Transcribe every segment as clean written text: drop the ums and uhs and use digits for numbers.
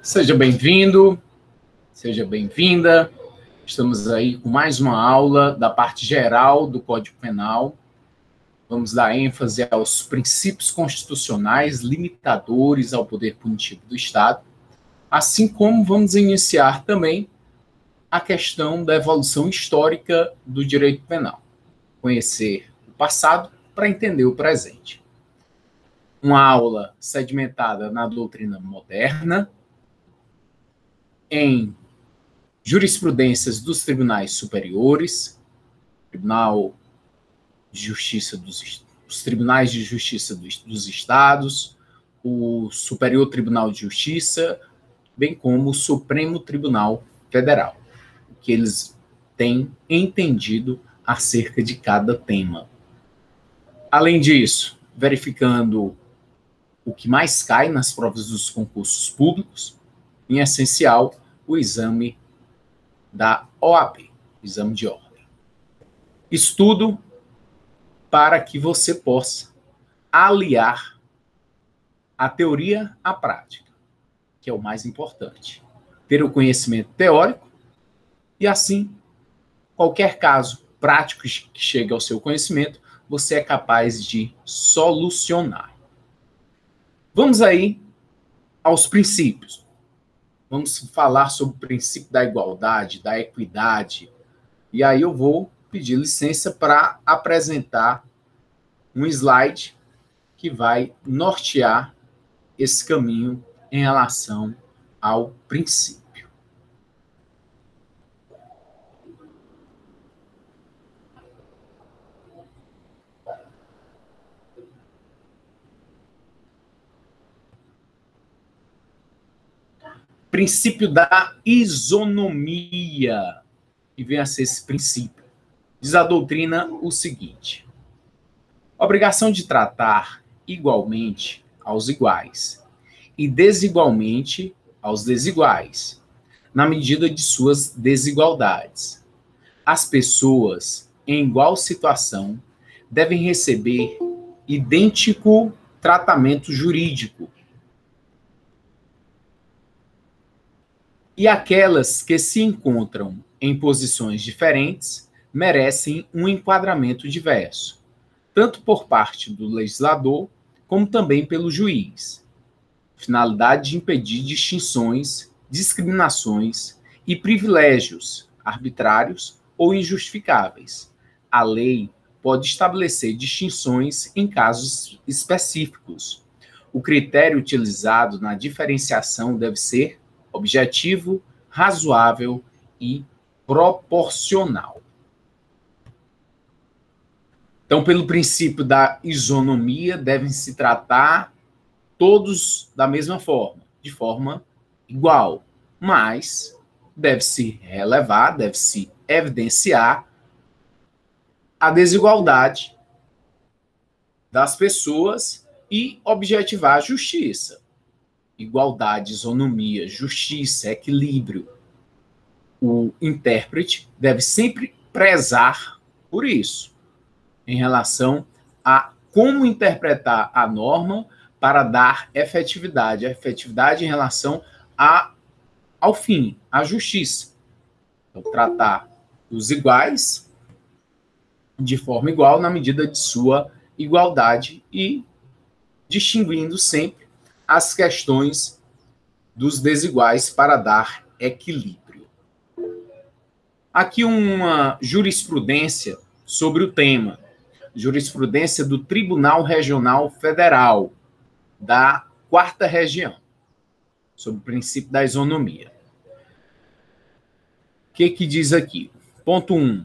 Seja bem-vindo, seja bem-vinda. Estamos aí com mais uma aula da parte geral do Código Penal. Vamos dar ênfase aos princípios constitucionais limitadores ao poder punitivo do Estado, assim como vamos iniciar também a questão da evolução histórica do direito penal. Conhecer o passado para entender o presente. Uma aula sedimentada na doutrina moderna, em jurisprudências dos tribunais superiores, Tribunal de Justiça os tribunais de justiça dos estados, o Superior Tribunal de Justiça, bem como o Supremo Tribunal Federal, o que eles têm entendido acerca de cada tema. Além disso, verificando o que mais cai nas provas dos concursos públicos, em essencial, o exame da OAB, exame de ordem. Estudo para que você possa aliar a teoria à prática, que é o mais importante. Ter o conhecimento teórico e, assim, qualquer caso prático que chegue ao seu conhecimento, você é capaz de solucionar. Vamos aí aos princípios. Vamos falar sobre o princípio da igualdade, da equidade. E aí eu vou pedir licença para apresentar um slide que vai nortear esse caminho em relação ao princípio. Princípio da isonomia, que vem a ser esse princípio. Diz a doutrina o seguinte: obrigação de tratar igualmente aos iguais e desigualmente aos desiguais, na medida de suas desigualdades. As pessoas em igual situação devem receber idêntico tratamento jurídico. E aquelas que se encontram em posições diferentes merecem um enquadramento diverso, tanto por parte do legislador, como também pelo juiz. Finalidade de impedir distinções, discriminações e privilégios arbitrários ou injustificáveis. A lei pode estabelecer distinções em casos específicos. O critério utilizado na diferenciação deve ser objetivo, razoável e proporcional. Então, pelo princípio da isonomia, devem se tratar todos da mesma forma, de forma igual, mas deve-se relevar, deve-se evidenciar a desigualdade das pessoas e objetivar a justiça. Igualdade, isonomia, justiça, equilíbrio. O intérprete deve sempre prezar por isso, em relação a como interpretar a norma para dar efetividade, a efetividade em relação ao fim, à justiça. Então, tratar os iguais de forma igual na medida de sua igualdade e distinguindo sempre as questões dos desiguais para dar equilíbrio. Aqui uma jurisprudência sobre o tema, jurisprudência do Tribunal Regional Federal, da 4ª Região, sobre o princípio da isonomia. O que diz aqui? Ponto 1.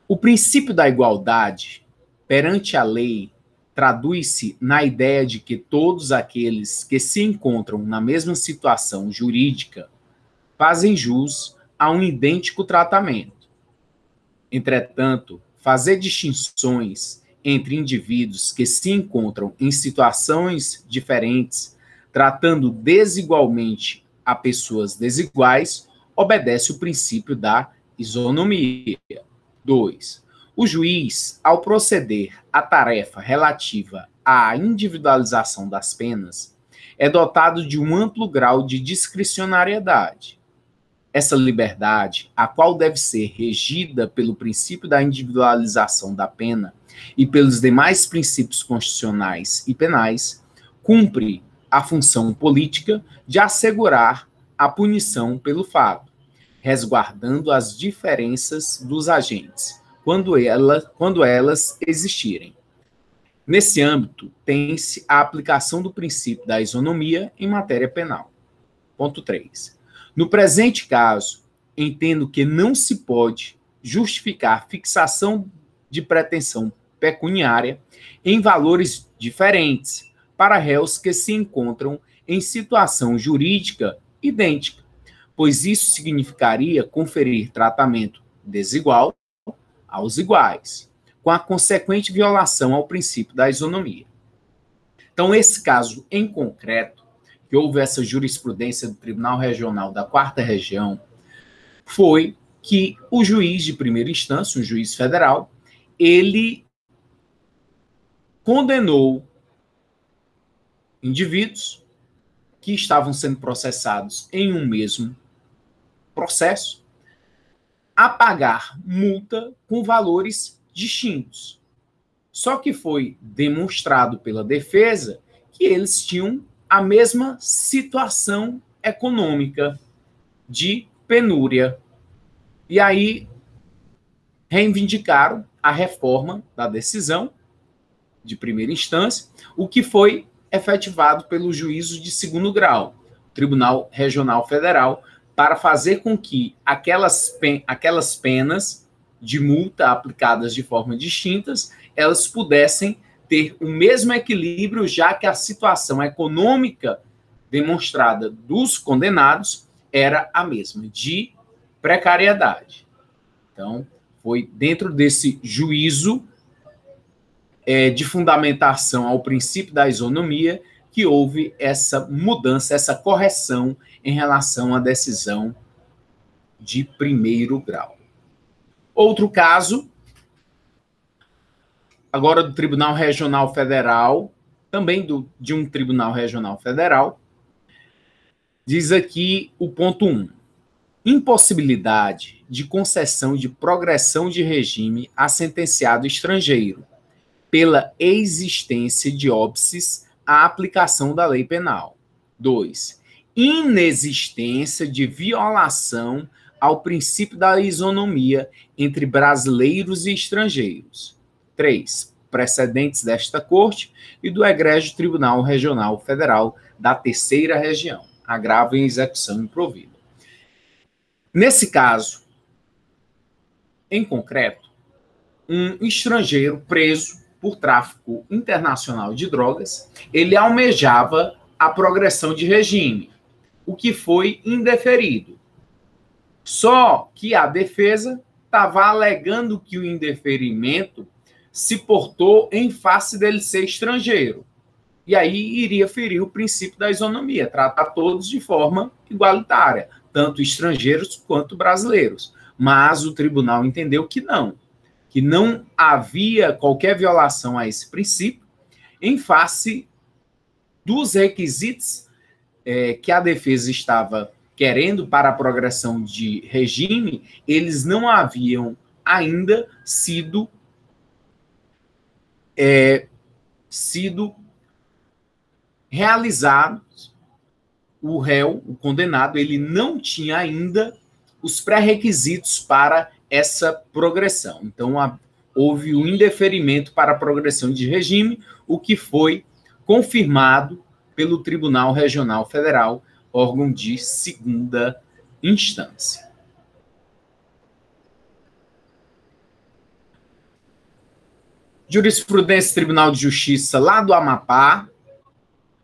O princípio da igualdade perante a lei traduz-se na ideia de que todos aqueles que se encontram na mesma situação jurídica fazem jus a um idêntico tratamento. Entretanto, fazer distinções entre indivíduos que se encontram em situações diferentes, tratando desigualmente a pessoas desiguais, obedece o princípio da isonomia. 2. O juiz, ao proceder à tarefa relativa à individualização das penas, é dotado de um amplo grau de discricionariedade. Essa liberdade, a qual deve ser regida pelo princípio da individualização da pena e pelos demais princípios constitucionais e penais, cumpre a função política de assegurar a punição pelo fato, resguardando as diferenças dos agentes, quando elas existirem. Nesse âmbito, tem-se a aplicação do princípio da isonomia em matéria penal. Ponto 3. No presente caso, entendo que não se pode justificar fixação de pretensão pecuniária em valores diferentes para réus que se encontram em situação jurídica idêntica, pois isso significaria conferir tratamento desigual aos iguais, com a consequente violação ao princípio da isonomia. Então, esse caso em concreto, que houve essa jurisprudência do Tribunal Regional da 4ª Região, foi que o juiz de primeira instância, um juiz federal, ele condenou indivíduos que estavam sendo processados em um mesmo processo a pagar multa com valores distintos. Só que foi demonstrado pela defesa que eles tinham a mesma situação econômica de penúria. E aí reivindicaram a reforma da decisão de primeira instância, o que foi efetivado pelo juízo de segundo grau, Tribunal Regional Federal, para fazer com que aquelas penas de multa aplicadas de forma distintas, elas pudessem ter o mesmo equilíbrio, já que a situação econômica demonstrada dos condenados era a mesma, de precariedade. Então, foi dentro desse juízo de fundamentação ao princípio da isonomia que houve essa mudança, essa correção em relação à decisão de primeiro grau. Outro caso, agora do Tribunal Regional Federal, também de um Tribunal Regional Federal, diz aqui o ponto 1. Impossibilidade de concessão de progressão de regime a sentenciado estrangeiro, pela existência de óbices à aplicação da lei penal. 2. Inexistência de violação ao princípio da isonomia entre brasileiros e estrangeiros. 3. Precedentes desta Corte e do Egrégio Tribunal Regional Federal da 3ª Região. Agravo em execução improvida. Nesse caso, em concreto, um estrangeiro preso por tráfico internacional de drogas, ele almejava a progressão de regime, o que foi indeferido. Só que a defesa estava alegando que o indeferimento se portou em face dele ser estrangeiro. E aí iria ferir o princípio da isonomia, tratar todos de forma igualitária, tanto estrangeiros quanto brasileiros. Mas o tribunal entendeu que não havia qualquer violação a esse princípio em face dos requisitos que a defesa estava querendo para a progressão de regime, eles não haviam ainda sido realizados. O réu, o condenado, ele não tinha ainda os pré-requisitos para essa progressão. Então, houve o indeferimento para a progressão de regime, o que foi confirmado pelo Tribunal Regional Federal, órgão de segunda instância. Jurisprudência Tribunal de Justiça lá do Amapá,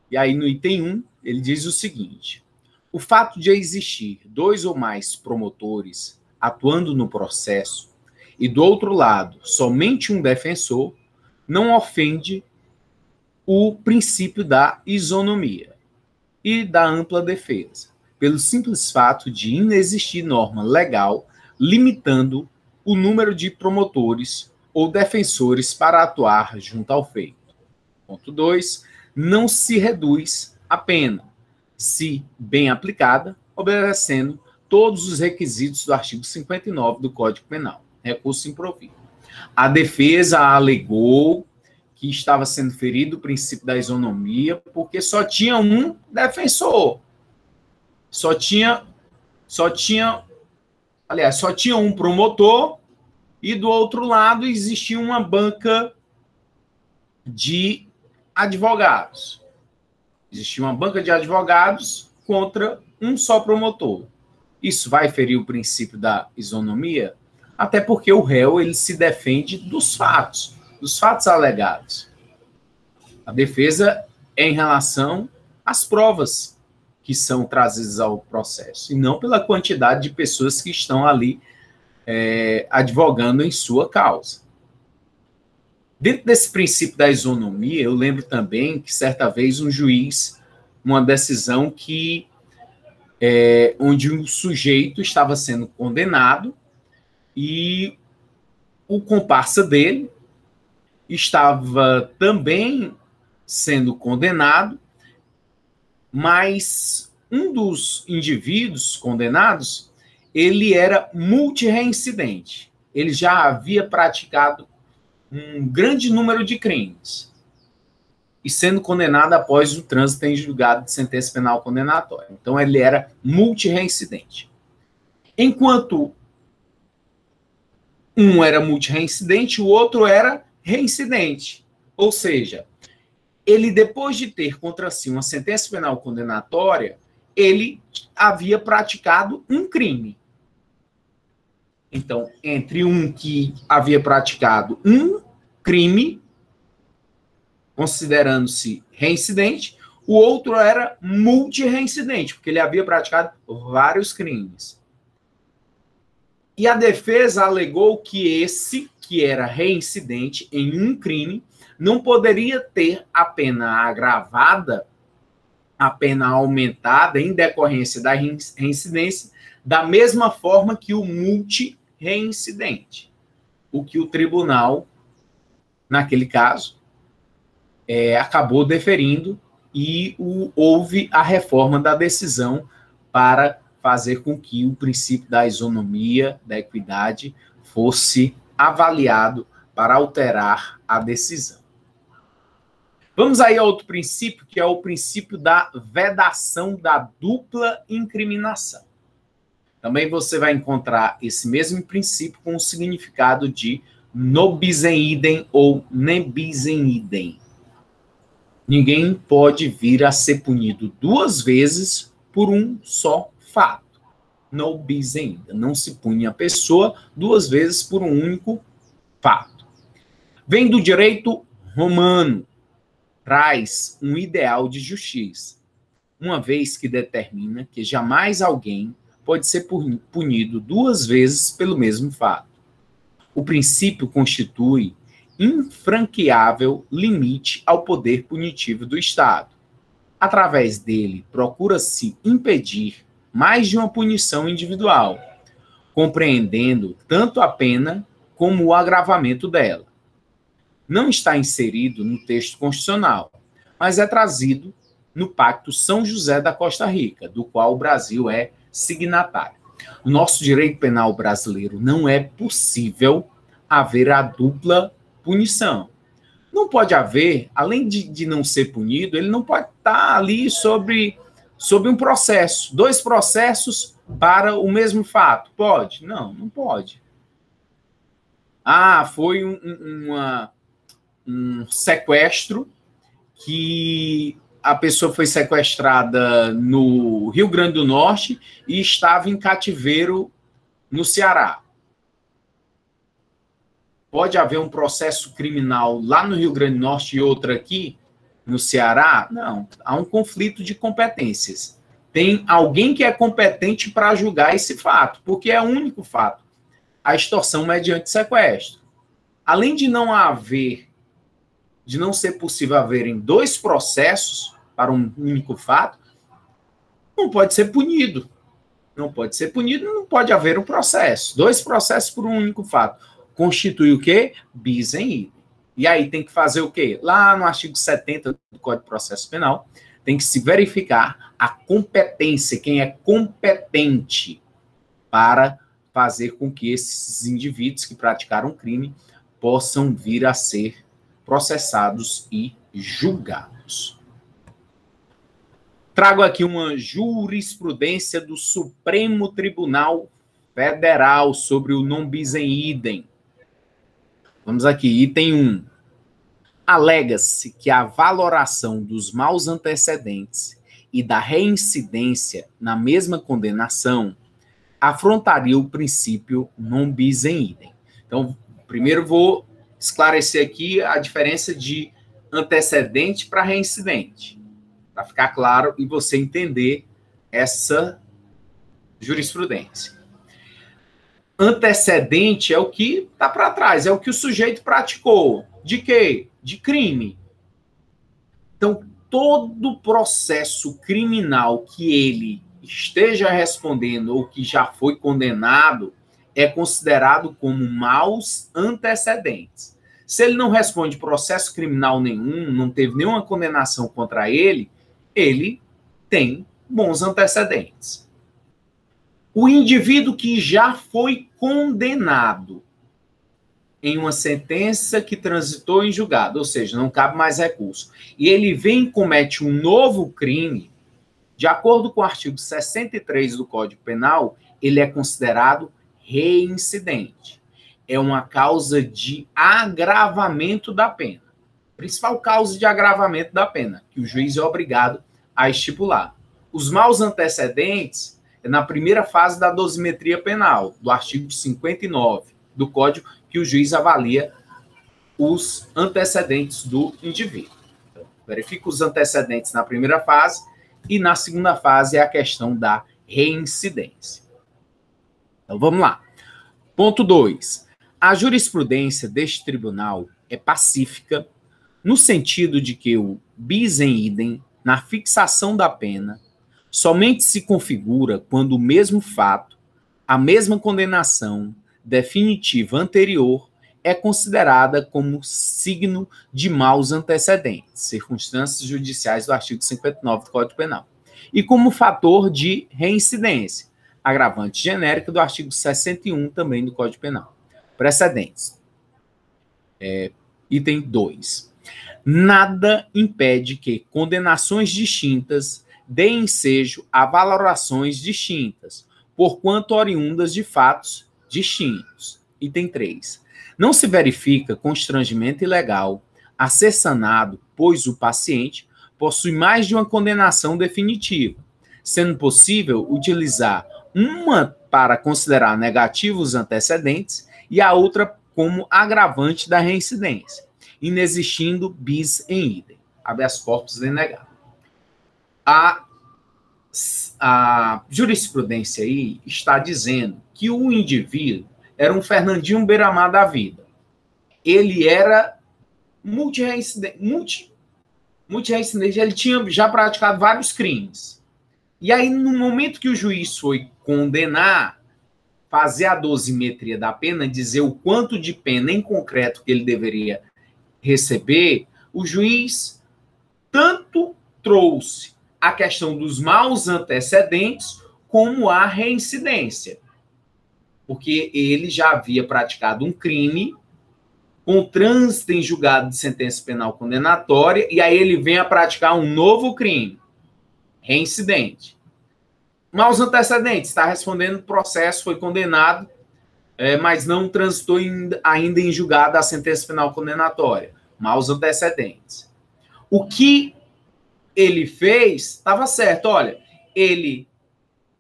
e aí no item 1, ele diz o seguinte: o fato de existir 2 ou mais promotores atuando no processo e, do outro lado, somente um defensor, não ofende o princípio da isonomia e da ampla defesa, pelo simples fato de inexistir norma legal limitando o número de promotores ou defensores para atuar junto ao feito. Ponto 2. Não se reduz a pena, se bem aplicada, obedecendo todos os requisitos do artigo 59 do Código Penal. Recurso improvido. A defesa alegou que estava sendo ferido o princípio da isonomia porque só tinha um defensor. Só tinha um promotor e do outro lado existia uma banca de advogados. Existia uma banca de advogados contra um só promotor. Isso vai ferir o princípio da isonomia? Até porque o réu ele se defende dos fatos alegados. A defesa é em relação às provas que são trazidas ao processo, e não pela quantidade de pessoas que estão ali advogando em sua causa. Dentro desse princípio da isonomia, eu lembro também que certa vez um juiz, uma decisão que onde um sujeito estava sendo condenado e o comparsa dele estava também sendo condenado, mas um dos indivíduos condenados, ele era multirreincidente. Ele já havia praticado um grande número de crimes e sendo condenado após o trânsito em julgado de sentença penal condenatória. Então, ele era multirreincidente. Enquanto um era multirreincidente, o outro era reincidente. Ou seja, ele, depois de ter contra si uma sentença penal condenatória, ele havia praticado um crime. Então, entre um que havia praticado um crime, considerando-se reincidente, o outro era multirreincidente, porque ele havia praticado vários crimes. E a defesa alegou que esse, que era reincidente em um crime, não poderia ter a pena agravada, a pena aumentada em decorrência da reincidência, da mesma forma que o multirreincidente. O que o tribunal, naquele caso, acabou deferindo e houve a reforma da decisão para fazer com que o princípio da isonomia, da equidade, fosse avaliado para alterar a decisão. Vamos aí a outro princípio, que é o princípio da vedação da dupla incriminação. Também você vai encontrar esse mesmo princípio com o significado de no bis in idem ou ne bis in idem. Ninguém pode vir a ser punido duas vezes por um só fato. No bis in idem. Não se pune a pessoa duas vezes por um único fato. Vem do direito romano. Traz um ideal de justiça, uma vez que determina que jamais alguém pode ser punido duas vezes pelo mesmo fato. O princípio constitui infranqueável limite ao poder punitivo do Estado. Através dele, procura-se impedir mais de uma punição individual, compreendendo tanto a pena como o agravamento dela. Não está inserido no texto constitucional, mas é trazido no Pacto São José da Costa Rica, do qual o Brasil é signatário. No nosso direito penal brasileiro não é possível haver a dupla punição. Não pode haver, além de não ser punido, ele não pode estar ali sobre um processo, dois processos para o mesmo fato. Pode? Não, não pode. Foi um sequestro que a pessoa foi sequestrada no Rio Grande do Norte e estava em cativeiro no Ceará. Pode haver um processo criminal lá no Rio Grande do Norte e outro aqui no Ceará? Não, há um conflito de competências. Tem alguém que é competente para julgar esse fato, porque é o único fato. A extorsão mediante sequestro. Além de não ser possível haverem dois processos para um único fato, não pode ser punido. Não pode ser punido, não pode haver um processo. Dois processos por um único fato. Constitui o quê? Bis in idem. E aí tem que fazer o quê? Lá no artigo 70 do Código de Processo Penal, tem que se verificar a competência, quem é competente para fazer com que esses indivíduos que praticaram o crime possam vir a ser processados e julgados. Trago aqui uma jurisprudência do Supremo Tribunal Federal sobre o non bis in idem. Vamos aqui, item 1. Alega-se que a valoração dos maus antecedentes e da reincidência na mesma condenação afrontaria o princípio non bis in idem. Então, primeiro vou esclarecer aqui a diferença de antecedente para reincidente, para ficar claro e você entender essa jurisprudência. Antecedente é o que está para trás, é o que o sujeito praticou. De quê? De crime. Então, todo processo criminal que ele esteja respondendo ou que já foi condenado é considerado como maus antecedentes. Se ele não responde processo criminal nenhum, não teve nenhuma condenação contra ele, ele tem bons antecedentes. O indivíduo que já foi condenado em uma sentença que transitou em julgado, ou seja, não cabe mais recurso, e ele vem e comete um novo crime, de acordo com o artigo 63 do Código Penal, ele é considerado reincidente. É uma causa de agravamento da pena. Principal causa de agravamento da pena, que o juiz é obrigado a estipular. Os maus antecedentes é na primeira fase da dosimetria penal, do artigo 59 do Código, que o juiz avalia os antecedentes do indivíduo. Então, verifica os antecedentes na primeira fase e na segunda fase é a questão da reincidência. Então, vamos lá. Ponto 2. A jurisprudência deste tribunal é pacífica no sentido de que o bis in idem, na fixação da pena, somente se configura quando o mesmo fato, a mesma condenação definitiva anterior é considerada como signo de maus antecedentes, circunstâncias judiciais do artigo 59 do Código Penal, e como fator de reincidência, agravante genérica do artigo 61 também do Código Penal. Precedentes. Item 2. Nada impede que condenações distintas deem ensejo a valorações distintas, porquanto oriundas de fatos distintos. Item 3. Não se verifica constrangimento ilegal a ser sanado, pois o paciente possui mais de uma condenação definitiva, sendo possível utilizar uma para considerar negativos antecedentes e a outra como agravante da reincidência, inexistindo bis in idem, habeas corpus denegado. A jurisprudência aí está dizendo que o indivíduo era um Fernandinho Beiramar da vida. Ele era multireincidente, ele tinha já praticado vários crimes. E aí, no momento que o juiz foi condenar, fazer a dosimetria da pena, dizer o quanto de pena em concreto que ele deveria receber, o juiz tanto trouxe a questão dos maus antecedentes como a reincidência. Porque ele já havia praticado um crime com trânsito em julgado de sentença penal condenatória, e aí ele vem a praticar um novo crime, reincidente. Maus antecedentes, está respondendo o processo, foi condenado, mas não transitou ainda em julgado a sentença penal condenatória. Maus antecedentes. O que ele fez estava certo. Olha, ele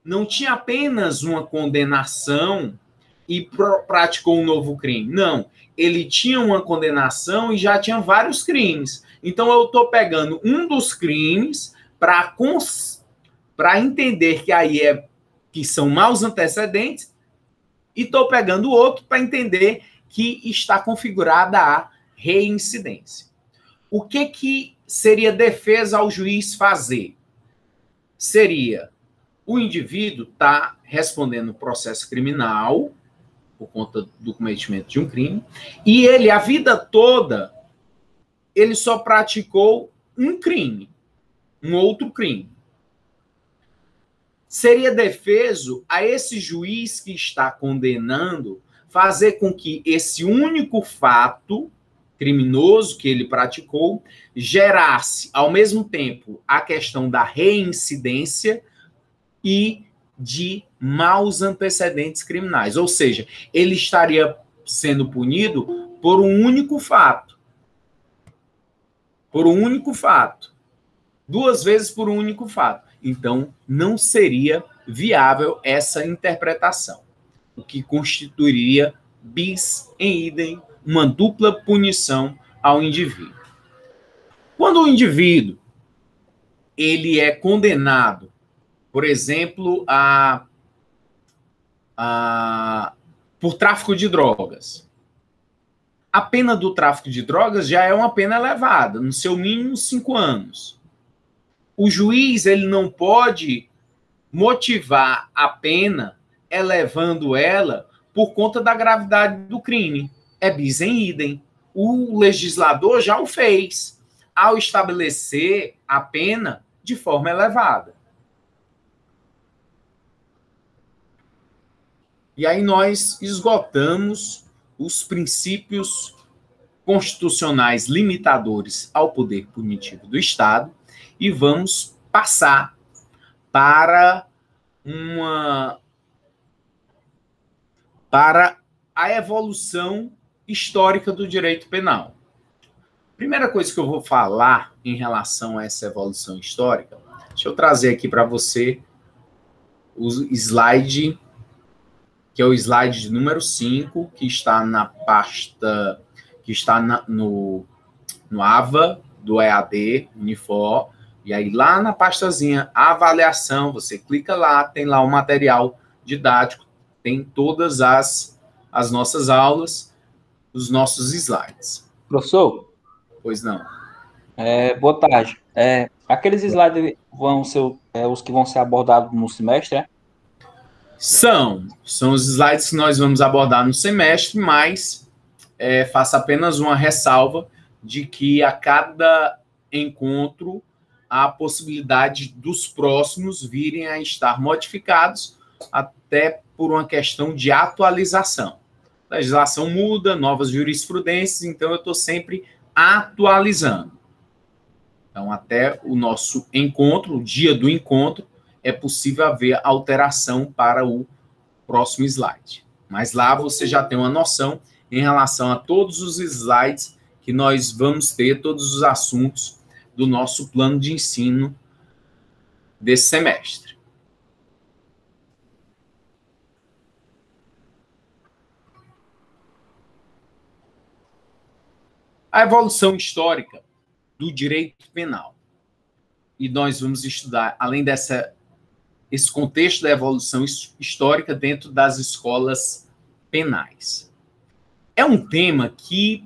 não tinha apenas uma condenação e praticou um novo crime. Não, ele tinha uma condenação e já tinha vários crimes. Então, eu estou pegando um dos crimes para entender que aí que são maus antecedentes e estou pegando o outro para entender que está configurada a reincidência. O que seria defesa ao juiz fazer? Seria o indivíduo está respondendo processo criminal por conta do cometimento de um crime, e ele, a vida toda, ele só praticou um crime. um outro crime. Seria defeso a esse juiz que está condenando fazer com que esse único fato criminoso que ele praticou gerasse, ao mesmo tempo, a questão da reincidência e de maus antecedentes criminais. Ou seja, ele estaria sendo punido por um único fato. Por um único fato. 2 vezes por um único fato. Então, não seria viável essa interpretação, o que constituiria bis em idem, uma dupla punição ao indivíduo. Quando o indivíduo ele é condenado, por exemplo, por tráfico de drogas, a pena do tráfico de drogas já é uma pena elevada, no seu mínimo 5 anos. O juiz ele não pode motivar a pena elevando ela por conta da gravidade do crime. É bis em idem. O legislador já o fez ao estabelecer a pena de forma elevada. E aí nós esgotamos os princípios constitucionais limitadores ao poder punitivo do Estado e vamos passar para a evolução histórica do direito penal. Primeira coisa que eu vou falar em relação a essa evolução histórica, deixa eu trazer aqui para você o slide, que é o slide número 5, que está na pasta, que está no AVA do EAD, Unifor, e aí lá na pastazinha avaliação, você clica lá, tem lá o material didático, tem todas as nossas aulas, os nossos slides. Professor? Pois não. Boa tarde. Aqueles slides vão ser os que vão ser abordados no semestre, é? São os slides que nós vamos abordar no semestre, mas faço apenas uma ressalva de que a cada encontro há a possibilidade dos próximos virem a estar modificados, até por uma questão de atualização. A legislação muda, novas jurisprudências, então eu estou sempre atualizando. Então, até o nosso encontro, o dia do encontro, é possível haver alteração para o próximo slide. Mas lá você já tem uma noção em relação a todos os slides que nós vamos ter, todos os assuntos do nosso plano de ensino desse semestre. A evolução histórica do direito penal. E nós vamos estudar, além esse contexto da evolução histórica dentro das escolas penais. É um tema que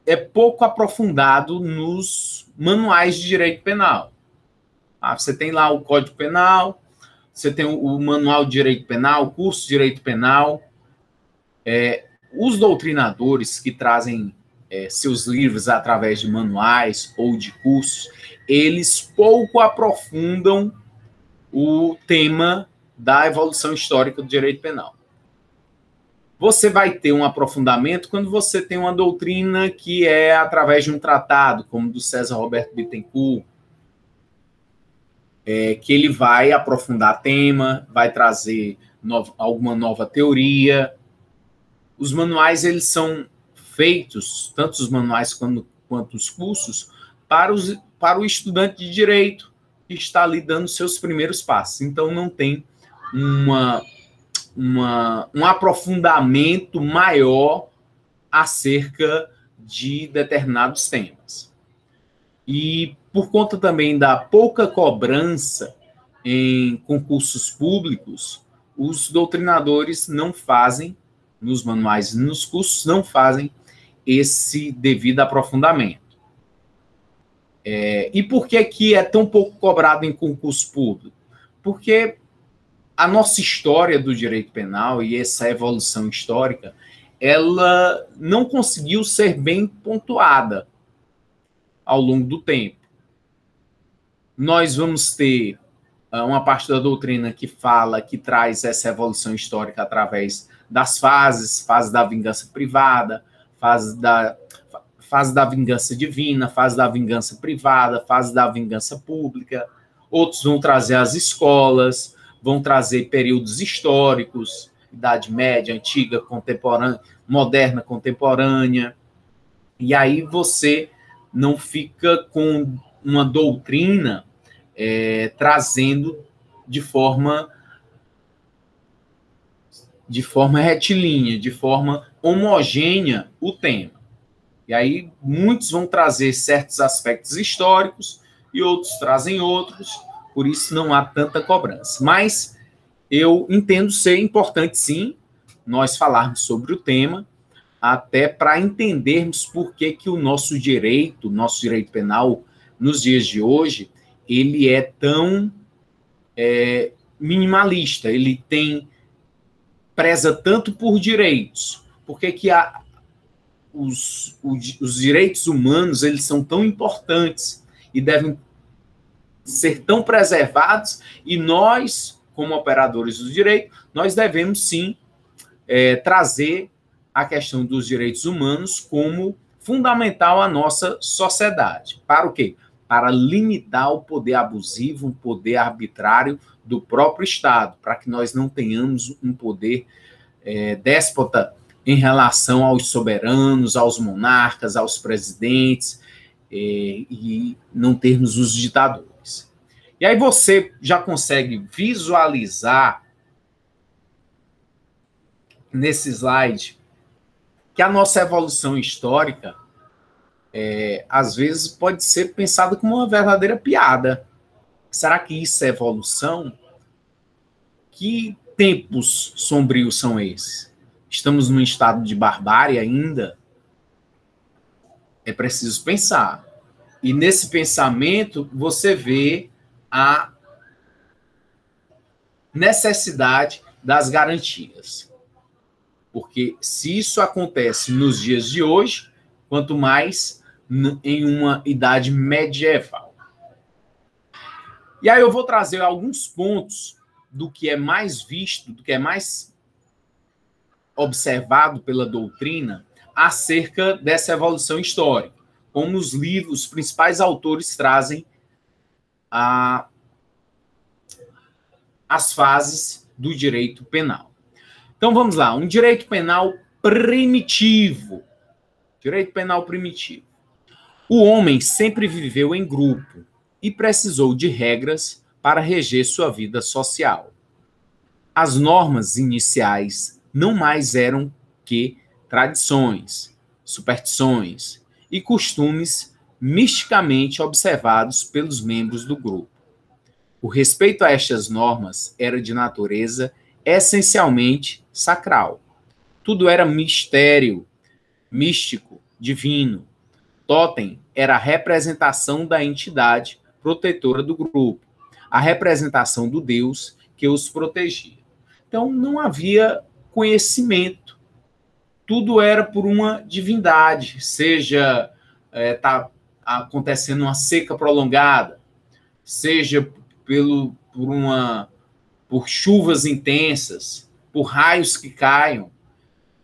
é pouco aprofundado nos manuais de direito penal. Você tem lá o Código Penal, você tem o Manual de Direito Penal, o curso de Direito Penal. Os doutrinadores que trazem seus livros através de manuais ou de cursos, eles pouco aprofundam o tema da evolução histórica do direito penal. Você vai ter um aprofundamento quando você tem uma doutrina que é através de um tratado, como do César Roberto Bittencourt, que ele vai aprofundar tema, vai trazer alguma nova teoria. Os manuais, eles são feitos, tanto os manuais quanto os cursos, para o estudante de direito que está ali dando seus primeiros passos. Então, não tem um aprofundamento maior acerca de determinados temas. E por conta também da pouca cobrança em concursos públicos, os doutrinadores não fazem, nos manuais e nos cursos, não fazem esse devido aprofundamento. E por que é tão pouco cobrado em concurso público? Porque a nossa história do direito penal e essa evolução histórica, ela não conseguiu ser bem pontuada ao longo do tempo. Nós vamos ter uma parte da doutrina que fala, que traz essa evolução histórica através das fases, fase da vingança privada, fase da vingança divina, fase da vingança privada, fase da vingança pública. Outros vão trazer as escolas, vão trazer períodos históricos, Idade Média, Antiga, Contemporânea, Moderna, Contemporânea. E aí você não fica com uma doutrina trazendo de forma retilínea, de forma homogênea o tema. E aí muitos vão trazer certos aspectos históricos e outros trazem outros, por isso não há tanta cobrança. Mas eu entendo ser importante, sim, nós falarmos sobre o tema, até para entendermos por que o nosso direito penal, nos dias de hoje, ele é tão minimalista, ele preza tanto por direitos. Por que os direitos humanos eles são tão importantes e devem ser tão preservados, e nós, como operadores do direito, nós devemos sim trazer a questão dos direitos humanos como fundamental à nossa sociedade. Para o quê? Para limitar o poder abusivo, um poder arbitrário do próprio Estado, para que nós não tenhamos um poder déspota em relação aos soberanos, aos monarcas, aos presidentes, e não termos os ditadores. E aí você já consegue visualizar nesse slide que a nossa evolução histórica às vezes pode ser pensada como uma verdadeira piada. Será que isso é evolução? Que tempos sombrios são esses? Estamos num estado de barbárie ainda? É preciso pensar. E nesse pensamento você vê a necessidade das garantias. Porque se isso acontece nos dias de hoje, quanto mais em uma idade medieval. E aí eu vou trazer alguns pontos do que é mais visto, do que é mais observado pela doutrina acerca dessa evolução histórica, como os livros, os principais autores trazem as fases do direito penal. Então vamos lá, um direito penal primitivo. Direito penal primitivo. O homem sempre viveu em grupo e precisou de regras para reger sua vida social. As normas iniciais não mais eram que tradições, superstições e costumes misticamente observados pelos membros do grupo. O respeito a estas normas era de natureza essencialmente sacral. Tudo era mistério, místico, divino. Totem era a representação da entidade protetora do grupo, a representação do Deus que os protegia. Então, não havia conhecimento. Tudo era por uma divindade, seja acontecendo uma seca prolongada, seja por chuvas intensas, por raios que caiam.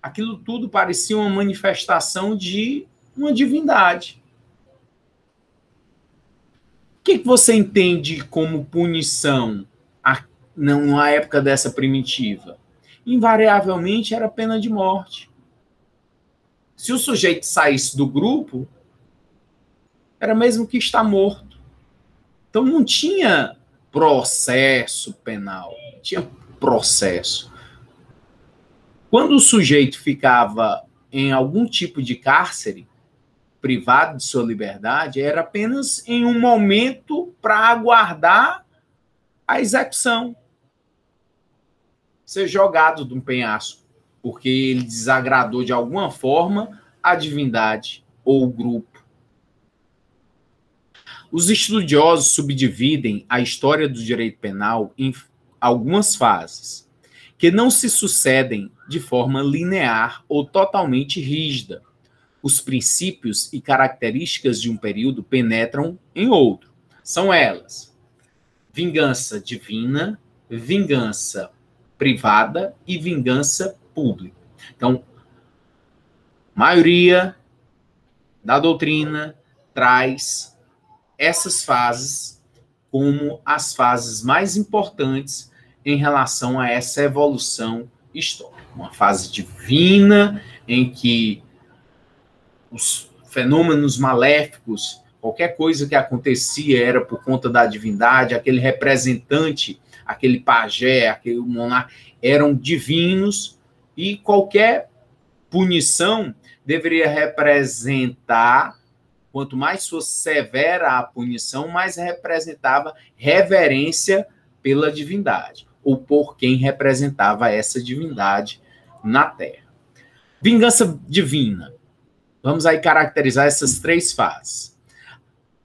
Aquilo tudo parecia uma manifestação de uma divindade. O que você entende como punição na época dessa primitiva? Invariavelmente era pena de morte. Se o sujeito saísse do grupo, era mesmo que estar morto. Então não tinha processo penal, não tinha processo. Quando o sujeito ficava em algum tipo de cárcere, privado de sua liberdade, era apenas em um momento para aguardar a execução. Ser jogado de um penhasco, porque ele desagradou de alguma forma a divindade ou o grupo. Os estudiosos subdividem a história do direito penal em algumas fases, que não se sucedem de forma linear ou totalmente rígida. Os princípios e características de um período penetram em outro, São elas: vingança divina, vingança privada e vingança pública. Então, a maioria da doutrina traz essas fases como as fases mais importantes em relação a essa evolução histórica. Uma fase divina em que os fenômenos maléficos, qualquer coisa que acontecia era por conta da divindade, aquele representante, aquele pajé, aquele monarca, eram divinos, e qualquer punição deveria representar, quanto mais fosse severa a punição, mais representava reverência pela divindade, ou por quem representava essa divindade na Terra. Vingança divina. Vamos aí caracterizar essas três fases.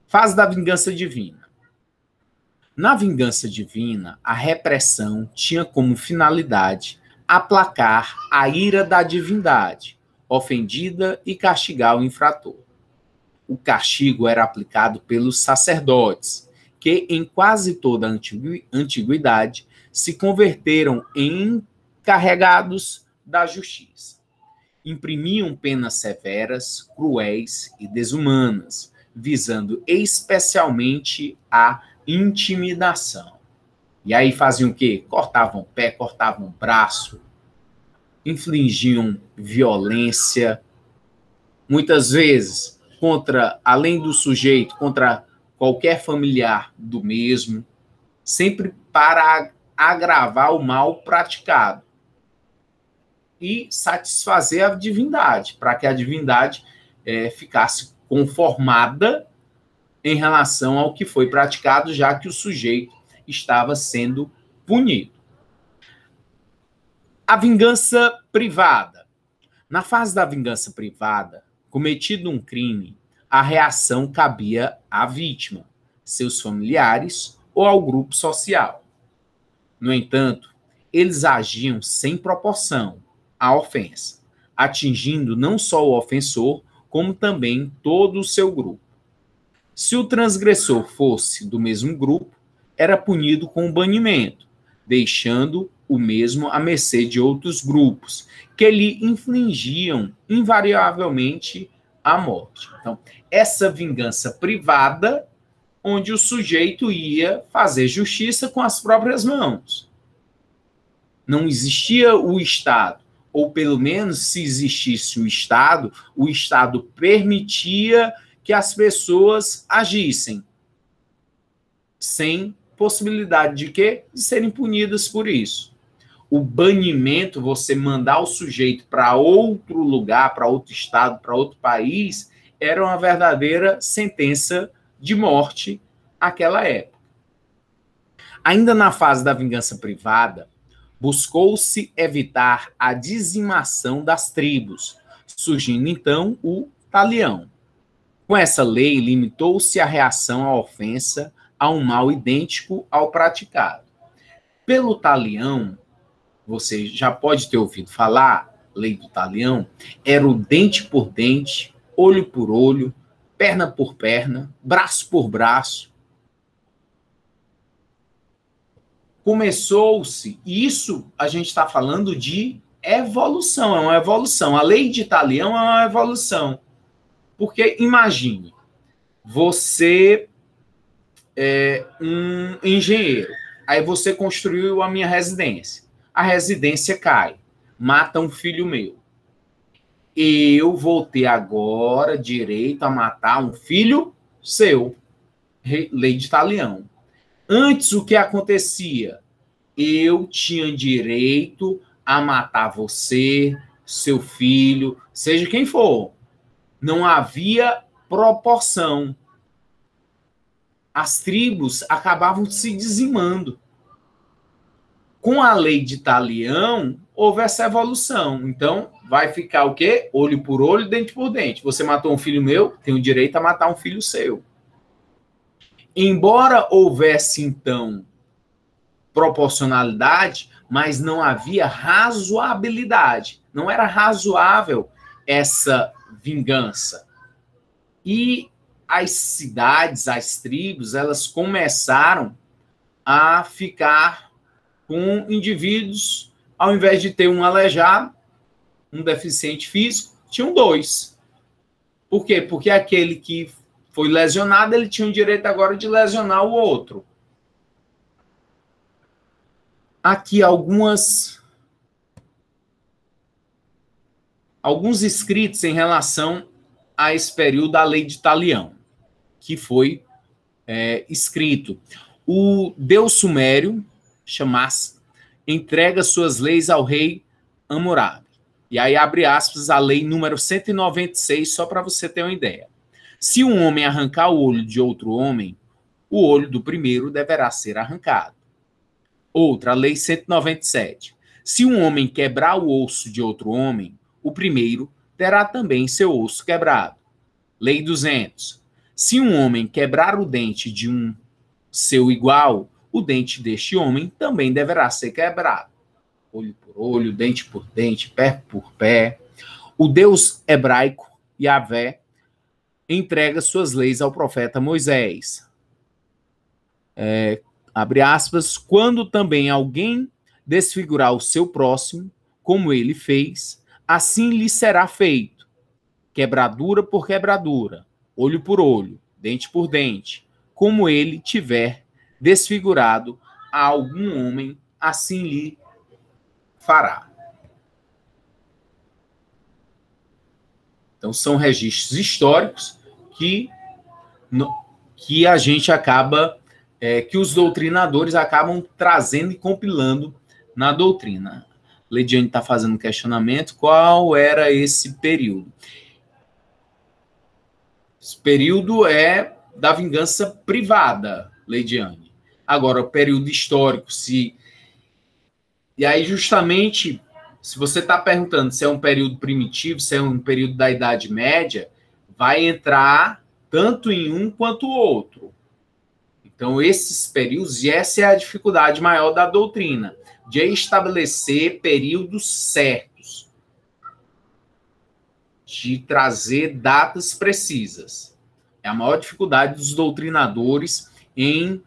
Fase da vingança divina. Na vingança divina, a repressão tinha como finalidade aplacar a ira da divindade, ofendida, e castigar o infrator. O castigo era aplicado pelos sacerdotes, que em quase toda a antiguidade se converteram em encarregados da justiça. Imprimiam penas severas, cruéis e desumanas, visando especialmente a intimidação. E aí faziam o quê? Cortavam o pé, cortavam o braço, infligiam violência, muitas vezes contra, além do sujeito, contra qualquer familiar do mesmo, sempre para agravar o mal praticado e satisfazer a divindade, para que a divindade ficasse conformada em relação ao que foi praticado, já que o sujeito estava sendo punido. A vingança privada. Na fase da vingança privada, cometido um crime, a reação cabia à vítima, seus familiares ou ao grupo social. No entanto, eles agiam sem proporção à ofensa, atingindo não só o ofensor, como também todo o seu grupo. Se o transgressor fosse do mesmo grupo, era punido com banimento, deixando o mesmo à mercê de outros grupos, que lhe infligiam invariavelmente a morte. Então, essa vingança privada, onde o sujeito ia fazer justiça com as próprias mãos. Não existia o Estado, ou pelo menos, se existisse o Estado permitia que as pessoas agissem, sem possibilidade de quê? De serem punidas por isso. O banimento, você mandar o sujeito para outro lugar, para outro estado, para outro país, era uma verdadeira sentença de morte naquela época. Ainda na fase da vingança privada, buscou-se evitar a dizimação das tribos, surgindo então o talião. Com essa lei, limitou-se a reação à ofensa a um mal idêntico ao praticado. Pelo talião, você já pode ter ouvido falar, lei do talião, era o dente por dente, olho por olho, perna por perna, braço por braço. Começou-se, isso a gente está falando de evolução, é uma evolução. A lei de talião é uma evolução. Porque imagine, você é um engenheiro, aí você construiu a minha residência. A residência cai, mata um filho meu. Eu vou ter agora direito a matar um filho seu. Lei de talião. Antes, o que acontecia? Eu tinha direito a matar você, seu filho, seja quem for. Não havia proporção. As tribos acabavam se dizimando. Com a lei de talião, houve essa evolução. Então, vai ficar o quê? Olho por olho, dente por dente. Você matou um filho meu, tem o direito a matar um filho seu. Embora houvesse, então, proporcionalidade, mas não havia razoabilidade. Não era razoável essa vingança. E as cidades, as tribos, elas começaram a ficar com indivíduos, ao invés de ter um aleijado, um deficiente físico, tinham dois. Por quê? Porque aquele que foi lesionado, ele tinha o direito agora de lesionar o outro. Aqui alguns escritos em relação a esse período da Lei de Talião, que foi escrito. O deus sumério, Xamass, entrega suas leis ao rei Hammurabi. E aí abre aspas a lei número 196, só para você ter uma ideia. Se um homem arrancar o olho de outro homem, o olho do primeiro deverá ser arrancado. Outra, a lei 197. Se um homem quebrar o osso de outro homem, o primeiro terá também seu osso quebrado. Lei 200. Se um homem quebrar o dente de um seu igual, o dente deste homem também deverá ser quebrado. Olho por olho, dente por dente, pé por pé. O Deus hebraico, Yahvé, entrega suas leis ao profeta Moisés. Abre aspas, quando também alguém desfigurar o seu próximo, como ele fez, assim lhe será feito. Quebradura por quebradura, olho por olho, dente por dente. Como ele tiver desfigurado a algum homem, assim lhe fará. Então, são registros históricos que a gente acaba, que os doutrinadores acabam trazendo e compilando na doutrina. Leidiane está fazendo questionamento, qual era esse período? Esse período é da vingança privada, Leidiane. Agora, o período histórico, e aí, justamente, se você está perguntando se é um período primitivo, se é um período da Idade Média, vai entrar tanto em um quanto o outro. Então, esses períodos, e essa é a dificuldade maior da doutrina, de estabelecer períodos certos, de trazer datas precisas. É a maior dificuldade dos doutrinadores em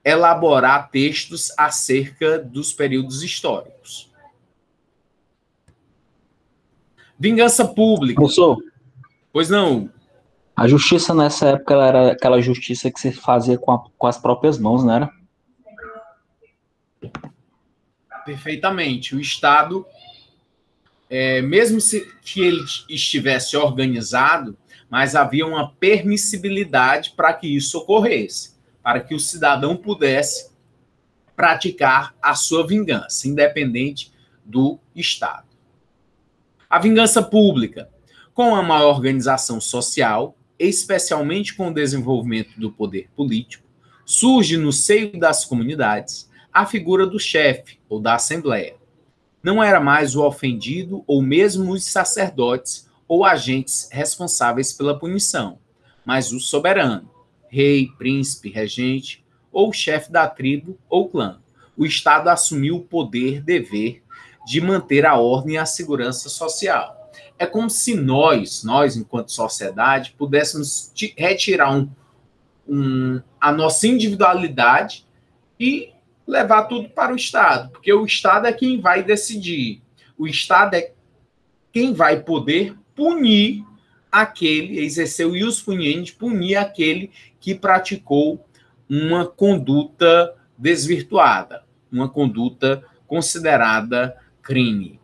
elaborar textos acerca dos períodos históricos. Vingança pública. Professor, Pois não. a justiça nessa época ela era aquela justiça que se fazia com as próprias mãos, não era? Perfeitamente. O Estado, mesmo que ele estivesse organizado, mas havia uma permissibilidade para que isso ocorresse, para que o cidadão pudesse praticar a sua vingança, independente do Estado. A vingança pública, com a maior organização social, especialmente com o desenvolvimento do poder político, surge no seio das comunidades a figura do chefe ou da assembleia. Não era mais o ofendido ou mesmo os sacerdotes ou agentes responsáveis pela punição, mas o soberano, rei, príncipe, regente ou chefe da tribo ou clã. O Estado assumiu o poder-dever de manter a ordem e a segurança social. É como se nós enquanto sociedade, pudéssemos retirar a nossa individualidade e levar tudo para o Estado, porque o Estado é quem vai decidir. O Estado é quem vai poder punir aquele, exercer o ius puniendi, punir aquele que praticou uma conduta desvirtuada, uma conduta considerada crime.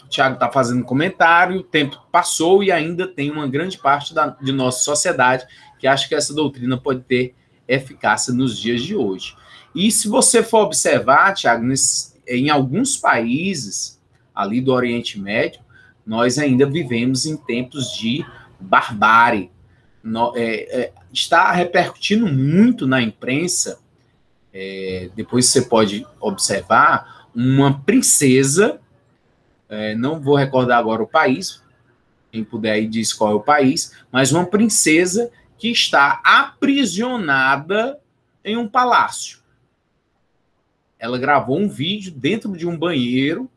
O Tiago está fazendo comentário, o tempo passou e ainda tem uma grande parte de nossa sociedade que acha que essa doutrina pode ter eficácia nos dias de hoje. E se você for observar, Tiago, em alguns países ali do Oriente Médio, nós ainda vivemos em tempos de barbárie. Está repercutindo muito na imprensa, depois você pode observar, uma princesa, não vou recordar agora o país, quem puder aí diz qual é o país, mas uma princesa que está aprisionada em um palácio. Ela gravou um vídeo dentro de um banheiro,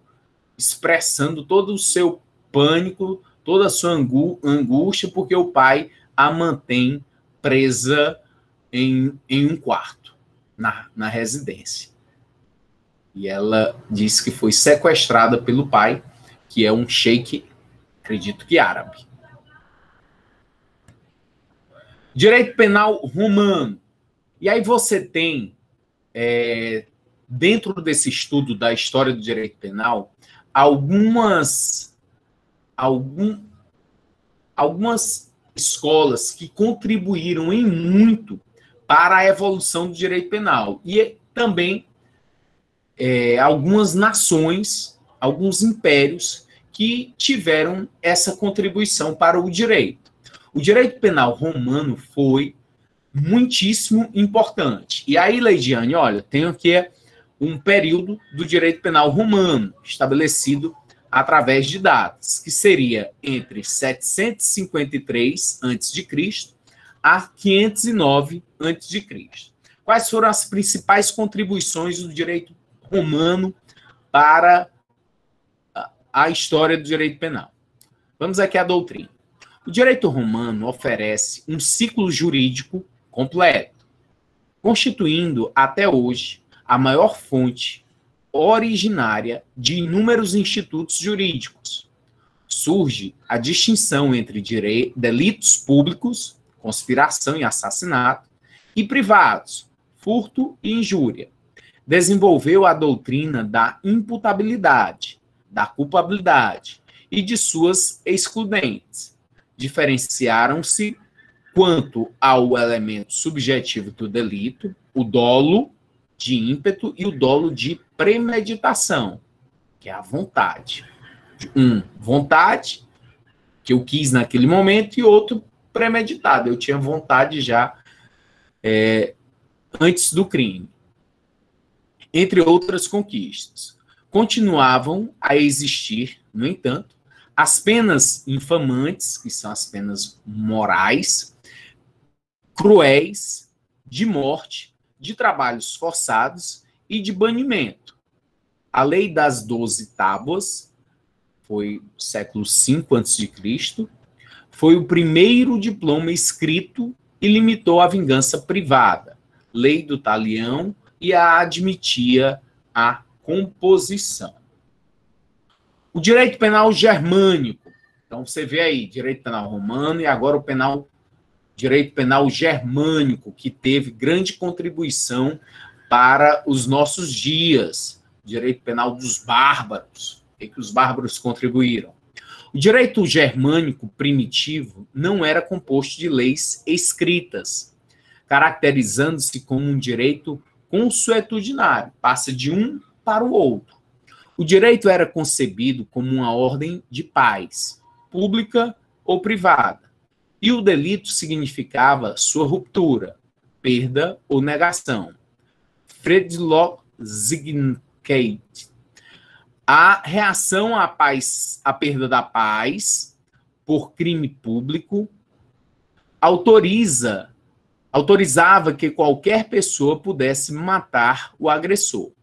expressando todo o seu pânico, toda a sua angústia, porque o pai a mantém presa em um quarto, na residência. E ela disse que foi sequestrada pelo pai, que é um sheik, acredito que árabe. Direito penal romano. E aí você tem, dentro desse estudo da história do direito penal, algumas escolas que contribuíram em muito para a evolução do direito penal. E também algumas nações, alguns impérios que tiveram essa contribuição para o direito. O direito penal romano foi muitíssimo importante. E aí, Leidiane, olha, tem aqui um período do direito penal romano, estabelecido através de datas, que seria entre 753 a.C. a 509 a.C. Quais foram as principais contribuições do direito romano para a história do direito penal? Vamos aqui à doutrina. O direito romano oferece um ciclo jurídico completo, constituindo até hoje a maior fonte originária de inúmeros institutos jurídicos. Surge a distinção entre delitos públicos, conspiração e assassinato, e privados, furto e injúria. Desenvolveu a doutrina da imputabilidade, da culpabilidade e de suas excludentes. Diferenciaram-se quanto ao elemento subjetivo do delito, o dolo de ímpeto e o dolo de premeditação, que é a vontade. Vontade, que eu quis naquele momento, e outro, premeditado. Eu tinha vontade já antes do crime. Entre outras conquistas. Continuavam a existir, no entanto, as penas infamantes, que são as penas morais, cruéis, de morte, de trabalhos forçados e de banimento. A Lei das 12 Tábuas, foi século V a.C., foi o primeiro diploma escrito e limitou a vingança privada. Lei do Talião, e a admitia a composição. O direito penal germânico. Então, você vê aí, direito penal romano e agora o direito penal germânico, que teve grande contribuição para os nossos dias. Direito penal dos bárbaros. O que os bárbaros contribuíram? O direito germânico primitivo não era composto de leis escritas, caracterizando-se como um direito consuetudinário, passa de um para o outro. O direito era concebido como uma ordem de paz, pública ou privada, e o delito significava sua ruptura, perda ou negação. Fredlockigkeit. A reação à perda da paz por crime público autorizava que qualquer pessoa pudesse matar o agressor.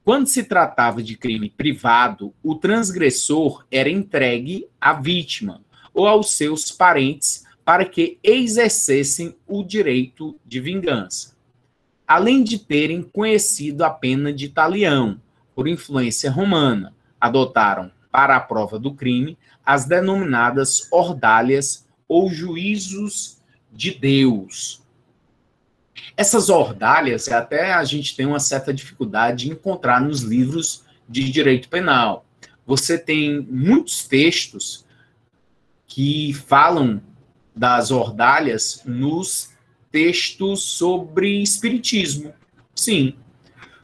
Quando se tratava de crime privado, o transgressor era entregue à vítima ou aos seus parentes para que exercessem o direito de vingança. Além de terem conhecido a pena de talião, por influência romana, adotaram, para a prova do crime, as denominadas ordalhas ou juízos de Deus. Essas ordalhas, até a gente tem uma certa dificuldade de encontrar nos livros de direito penal. Você tem muitos textos que falam das ordalhas nos textos sobre espiritismo. Sim,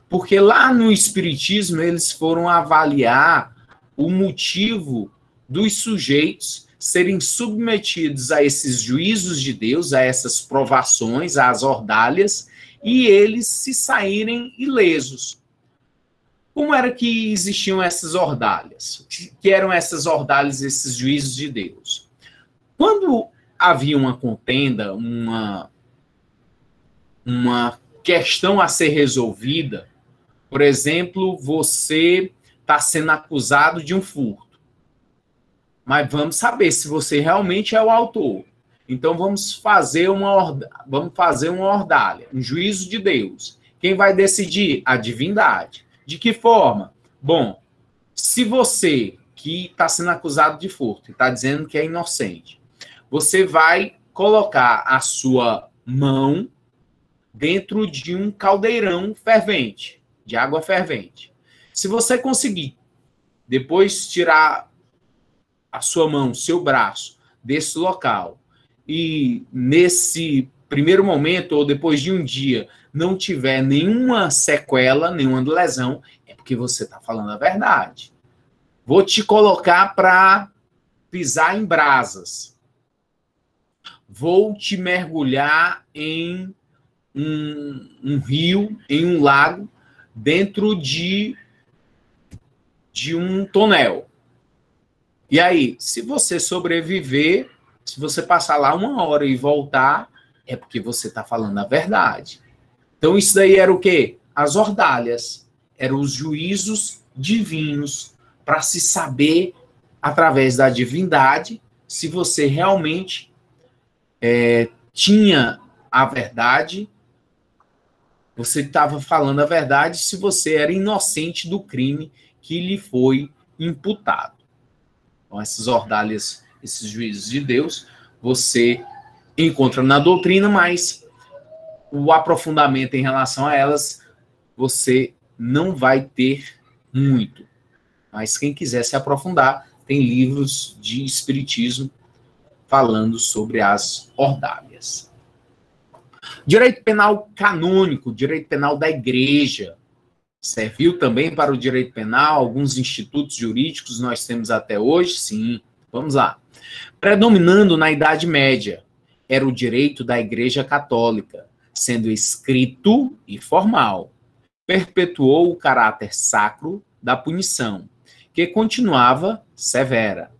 porque lá no espiritismo eles foram avaliar o motivo dos sujeitos serem submetidos a esses juízos de Deus, a essas provações, às ordalhas, e eles se saírem ilesos. Como era que existiam essas ordalhas? O que eram essas ordalhas, esses juízos de Deus? Quando havia uma contenda, uma questão a ser resolvida, por exemplo, você está sendo acusado de um furto. mas vamos saber se você realmente é o autor. Então vamos fazer uma ordalha, um juízo de Deus. Quem vai decidir? A divindade. De que forma? Bom, se você que está sendo acusado de furto e está dizendo que é inocente, você vai colocar a sua mão dentro de um caldeirão fervente, de água fervente. Se você conseguir depois tirar a sua mão, seu braço desse local e nesse primeiro momento ou depois de um dia não tiver nenhuma sequela, nenhuma lesão, é porque você está falando a verdade. Vou te colocar para pisar em brasas. Vou te mergulhar em um rio, em um lago, dentro de um tonel. E aí, se você sobreviver, se você passar lá 1 hora e voltar, é porque você está falando a verdade. Então, isso daí era o quê? As ordalhas. Eram os juízos divinos para se saber, através da divindade, se você realmente tinha a verdade, você estava falando a verdade, se você era inocente do crime que lhe foi imputado. Então, essas ordalhas, esses juízos de Deus, você encontra na doutrina, mas o aprofundamento em relação a elas, você não vai ter muito. Mas quem quiser se aprofundar, tem livros de espiritismo falando sobre as ordalhas. Direito penal canônico, direito penal da igreja. Serviu também para o direito penal, alguns institutos jurídicos nós temos até hoje, sim. Vamos lá. Predominando na Idade Média, era o direito da Igreja Católica, sendo escrito e formal. Perpetuou o caráter sacro da punição, que continuava severa.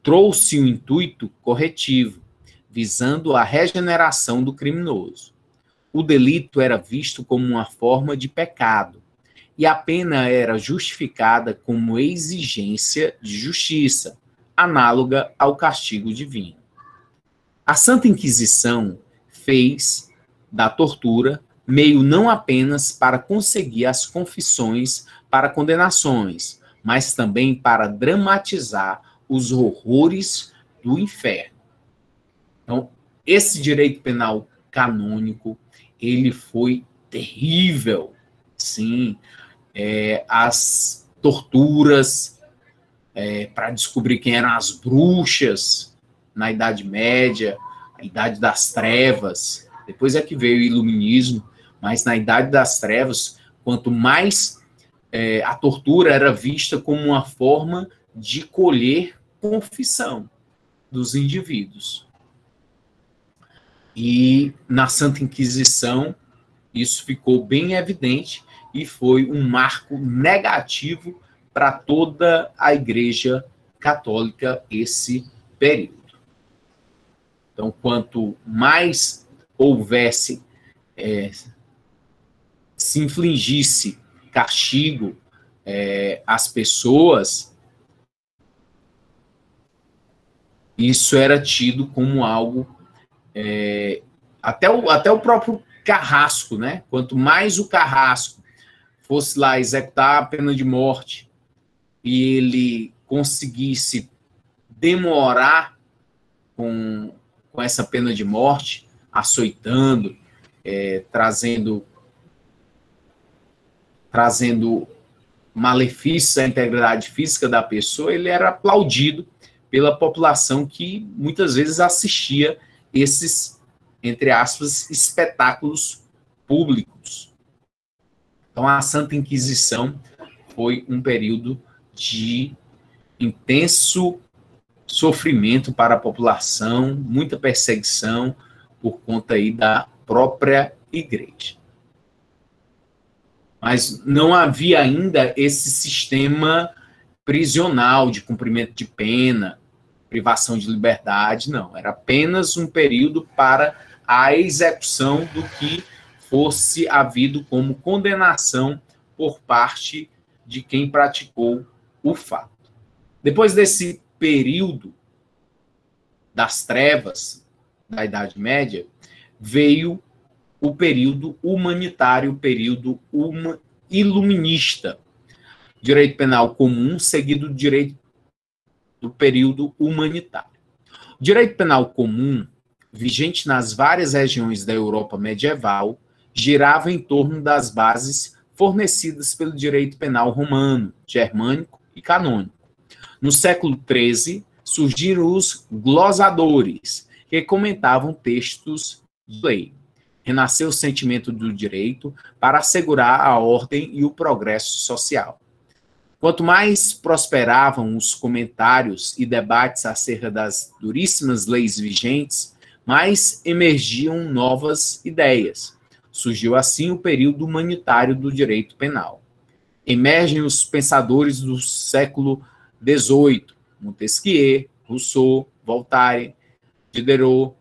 Trouxe o intuito corretivo, visando a regeneração do criminoso. O delito era visto como uma forma de pecado, e a pena era justificada como exigência de justiça, análoga ao castigo divino. A Santa Inquisição fez da tortura meio não apenas para conseguir as confissões para condenações, mas também para dramatizar os horrores do inferno. Então, esse direito penal canônico, ele foi terrível, sim. As torturas para descobrir quem eram as bruxas na Idade Média, a Idade das Trevas, depois é que veio o Iluminismo, mas na Idade das Trevas, quanto mais a tortura era vista como uma forma de colher confissão dos indivíduos. E na Santa Inquisição, isso ficou bem evidente e foi um marco negativo para toda a Igreja Católica esse período. Então, quanto mais houvesse, se infligisse castigo às pessoas, isso era tido como algo... até o próprio Carrasco, né? Quanto mais o Carrasco fosse lá executar a pena de morte e ele conseguisse demorar com essa pena de morte, açoitando, trazendo malefícios à integridade física da pessoa, ele era aplaudido pela população que muitas vezes assistia esses, entre aspas, espetáculos públicos. Então, a Santa Inquisição foi um período de intenso sofrimento para a população, muita perseguição por conta aí da própria igreja. Mas não havia ainda esse sistema prisional de cumprimento de pena, privação de liberdade, não. Era apenas um período para a execução do que fosse havido como condenação por parte de quem praticou o fato. Depois desse período das trevas da Idade Média, veio o período humanitário, o período iluminista. Direito penal comum, seguido do período humanitário. O direito penal comum, vigente nas várias regiões da Europa medieval, girava em torno das bases fornecidas pelo direito penal romano, germânico e canônico. No século XIII, surgiram os glosadores, que comentavam textos de lei. Renasceu o sentimento do direito para assegurar a ordem e o progresso social. Quanto mais prosperavam os comentários e debates acerca das duríssimas leis vigentes, mais emergiam novas ideias. Surgiu assim o período humanitário do direito penal. Emergem os pensadores do século XVIII, Montesquieu, Rousseau, Voltaire, Diderot,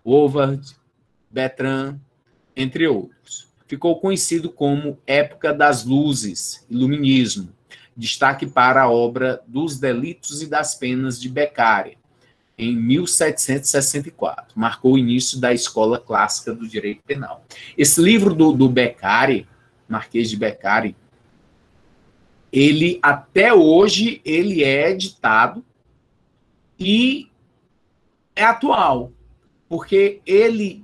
Howard, Bertrand, entre outros. Ficou conhecido como Época das Luzes, Iluminismo, destaque para a obra Dos Delitos e das Penas de Beccaria, em 1764. Marcou o início da escola clássica do direito penal. Esse livro do Beccaria, Marquês de Beccaria, ele, até hoje, ele é editado e é atual, porque ele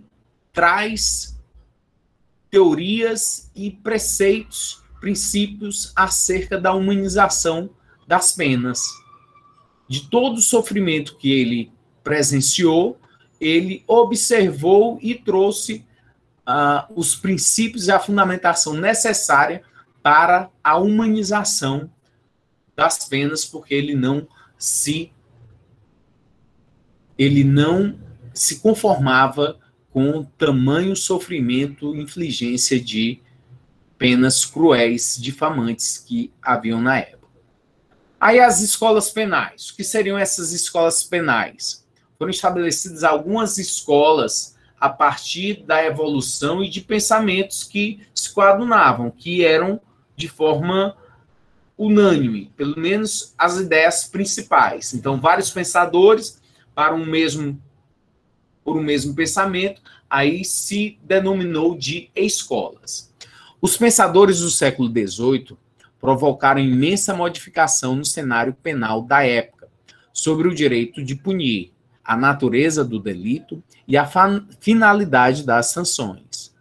traz teorias e preceitos, princípios acerca da humanização das penas. De todo o sofrimento que ele presenciou, ele observou e trouxe os princípios e a fundamentação necessária para a humanização das penas, porque ele não se conformava com o tamanho sofrimento e infligência de penas cruéis, difamantes que haviam na época. Aí as escolas penais. O que seriam essas escolas penais? Foram estabelecidas algumas escolas a partir da evolução e de pensamentos que se coadunavam, que eram de forma unânime, pelo menos as ideias principais. Então, vários pensadores por um mesmo pensamento, aí se denominou de escolas. Os pensadores do século XVIII provocaram imensa modificação no cenário penal da época, sobre o direito de punir, a natureza do delito e a finalidade das sanções.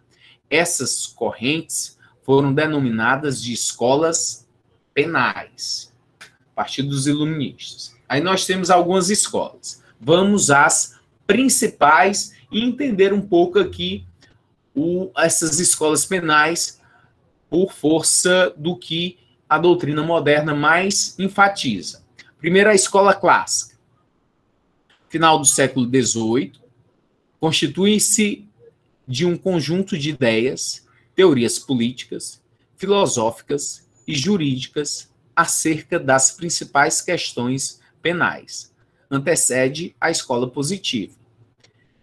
Essas correntes foram denominadas de escolas penais, a partir dos iluministas. Aí nós temos algumas escolas. Vamos às principais e entender um pouco aqui essas escolas penais por força do que a doutrina moderna mais enfatiza. Primeiro, a escola clássica. Final do século XVIII, constitui-se de um conjunto de ideias, teorias políticas, filosóficas e jurídicas acerca das principais questões penais. Antecede a escola positiva.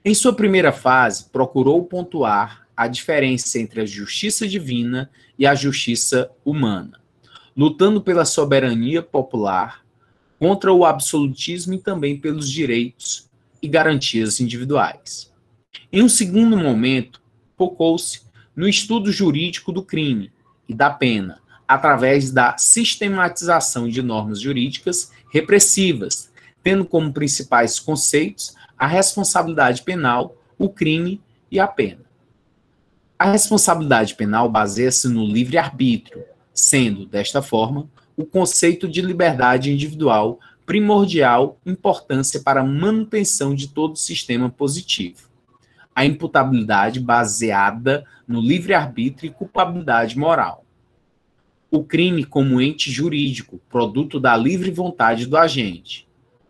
Em sua primeira fase, procurou pontuar a diferença entre a justiça divina e a justiça humana, lutando pela soberania popular, contra o absolutismo e também pelos direitos e garantias individuais. Em um segundo momento, focou-se no estudo jurídico do crime e da pena, através da sistematização de normas jurídicas repressivas, tendo como principais conceitos a responsabilidade penal, o crime e a pena. A responsabilidade penal baseia-se no livre-arbítrio, sendo, desta forma, o conceito de liberdade individual primordial importância para a manutenção de todo o sistema positivo. A imputabilidade baseada no livre-arbítrio e culpabilidade moral. O crime como ente jurídico, produto da livre vontade do agente.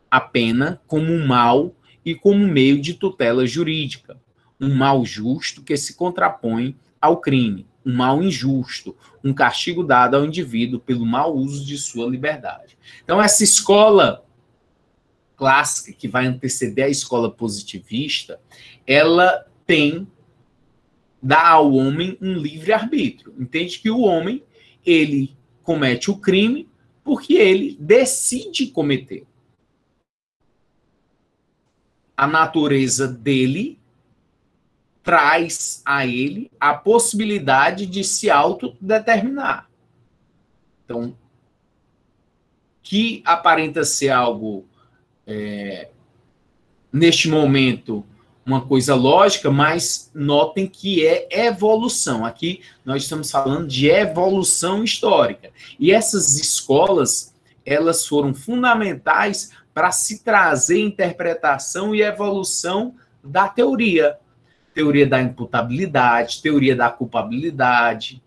A pena como um mal e como meio de tutela jurídica. Um mal justo que se contrapõe ao crime. Um mal injusto, um castigo dado ao indivíduo pelo mau uso de sua liberdade. Então, essa escola clássica, que vai anteceder a escola positivista, ela dá ao homem um livre-arbítrio. Entende que o homem, ele comete o crime porque ele decide cometer. a natureza dele traz a ele a possibilidade de se autodeterminar. Então, que aparenta ser algo, neste momento, uma coisa lógica, mas notem que é evolução. Aqui nós estamos falando de evolução histórica. E essas escolas, elas foram fundamentais para se trazer interpretação e evolução da teoria. Teoria da imputabilidade, teoria da culpabilidade.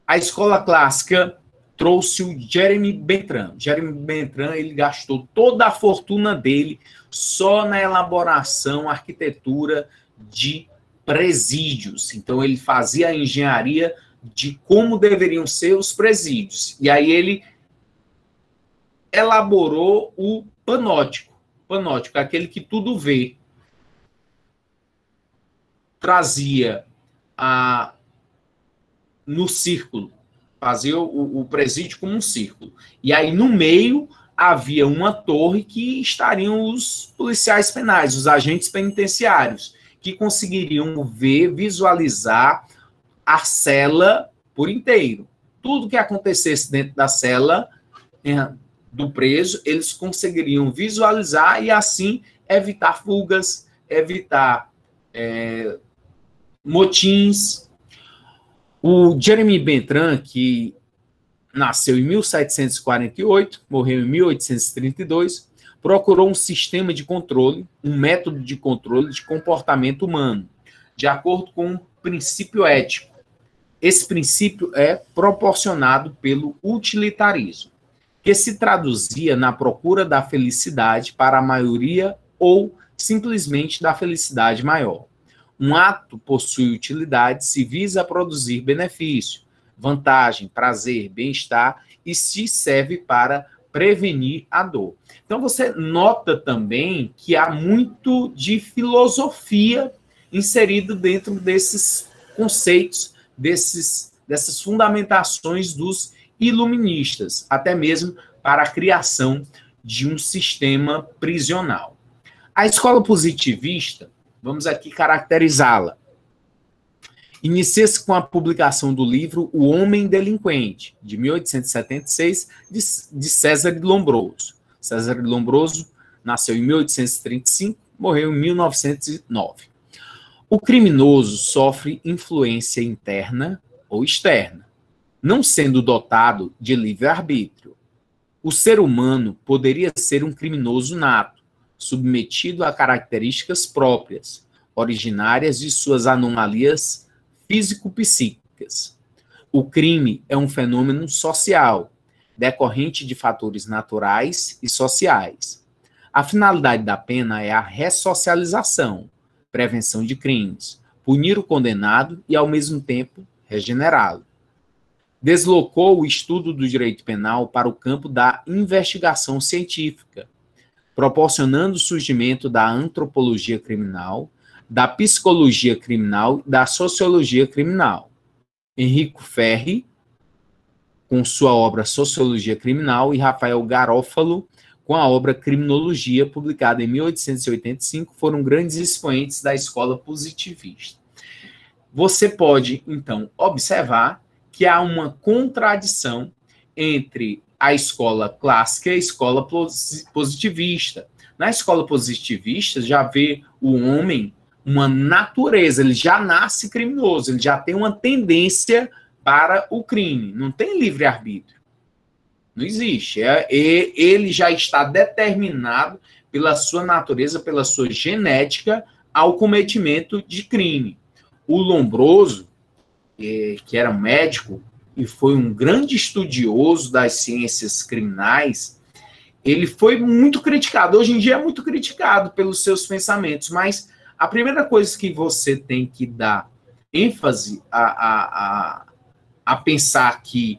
A escola clássica trouxe o Jeremy Bentham. Jeremy Bentham, ele gastou toda a fortuna dele só na elaboração, arquitetura de presídios. Então, ele fazia a engenharia de como deveriam ser os presídios. E aí ele elaborou o panóptico. Panóptico, aquele que tudo vê. Trazia no círculo, fazia o presídio como um círculo. E aí, no meio, havia uma torre que estariam os policiais penais, os agentes penitenciários, que conseguiriam ver, visualizar a cela por inteiro. Tudo que acontecesse dentro da cela do preso, eles conseguiriam visualizar e, assim, evitar fugas, evitar motins. O Jeremy Bentham, que nasceu em 1748, morreu em 1832, procurou um sistema de controle, um método de controle de comportamento humano, de acordo com um princípio ético. Esse princípio é proporcionado pelo utilitarismo, que se traduzia na procura da felicidade para a maioria ou simplesmente da felicidade maior. Um ato possui utilidade se visa produzir benefício, vantagem, prazer, bem-estar e se serve para prevenir a dor. Então, você nota também que há muito de filosofia inserido dentro desses conceitos, dessas fundamentações dos iluministas, até mesmo para a criação de um sistema prisional. A escola positivista, vamos aqui caracterizá-la. Inicia-se com a publicação do livro O Homem Delinquente, de 1876, de César de Lombroso. César de Lombroso nasceu em 1835, morreu em 1909. O criminoso sofre influência interna ou externa, não sendo dotado de livre-arbítrio. O ser humano poderia ser um criminoso nato, submetido a características próprias, originárias de suas anomalias físico-psíquicas. O crime é um fenômeno social, decorrente de fatores naturais e sociais. A finalidade da pena é a ressocialização, prevenção de crimes, punir o condenado e, ao mesmo tempo, regenerá-lo. Deslocou o estudo do direito penal para o campo da investigação científica, proporcionando o surgimento da antropologia criminal, da psicologia criminal e da sociologia criminal. Enrico Ferri, com sua obra Sociologia Criminal, e Rafael Garofalo, com a obra Criminologia, publicada em 1885, foram grandes expoentes da escola positivista. Você pode, então, observar que há uma contradição entre a escola clássica e a escola positivista. Na escola positivista, já vê o homem uma natureza, ele já nasce criminoso, ele já tem uma tendência para o crime, não tem livre-arbítrio. Não existe. Ele já está determinado pela sua natureza, pela sua genética, ao cometimento de crime. O Lombroso, que era médico e foi um grande estudioso das ciências criminais, ele foi muito criticado. Hoje em dia é muito criticado pelos seus pensamentos, mas a primeira coisa que você tem que dar ênfase a pensar que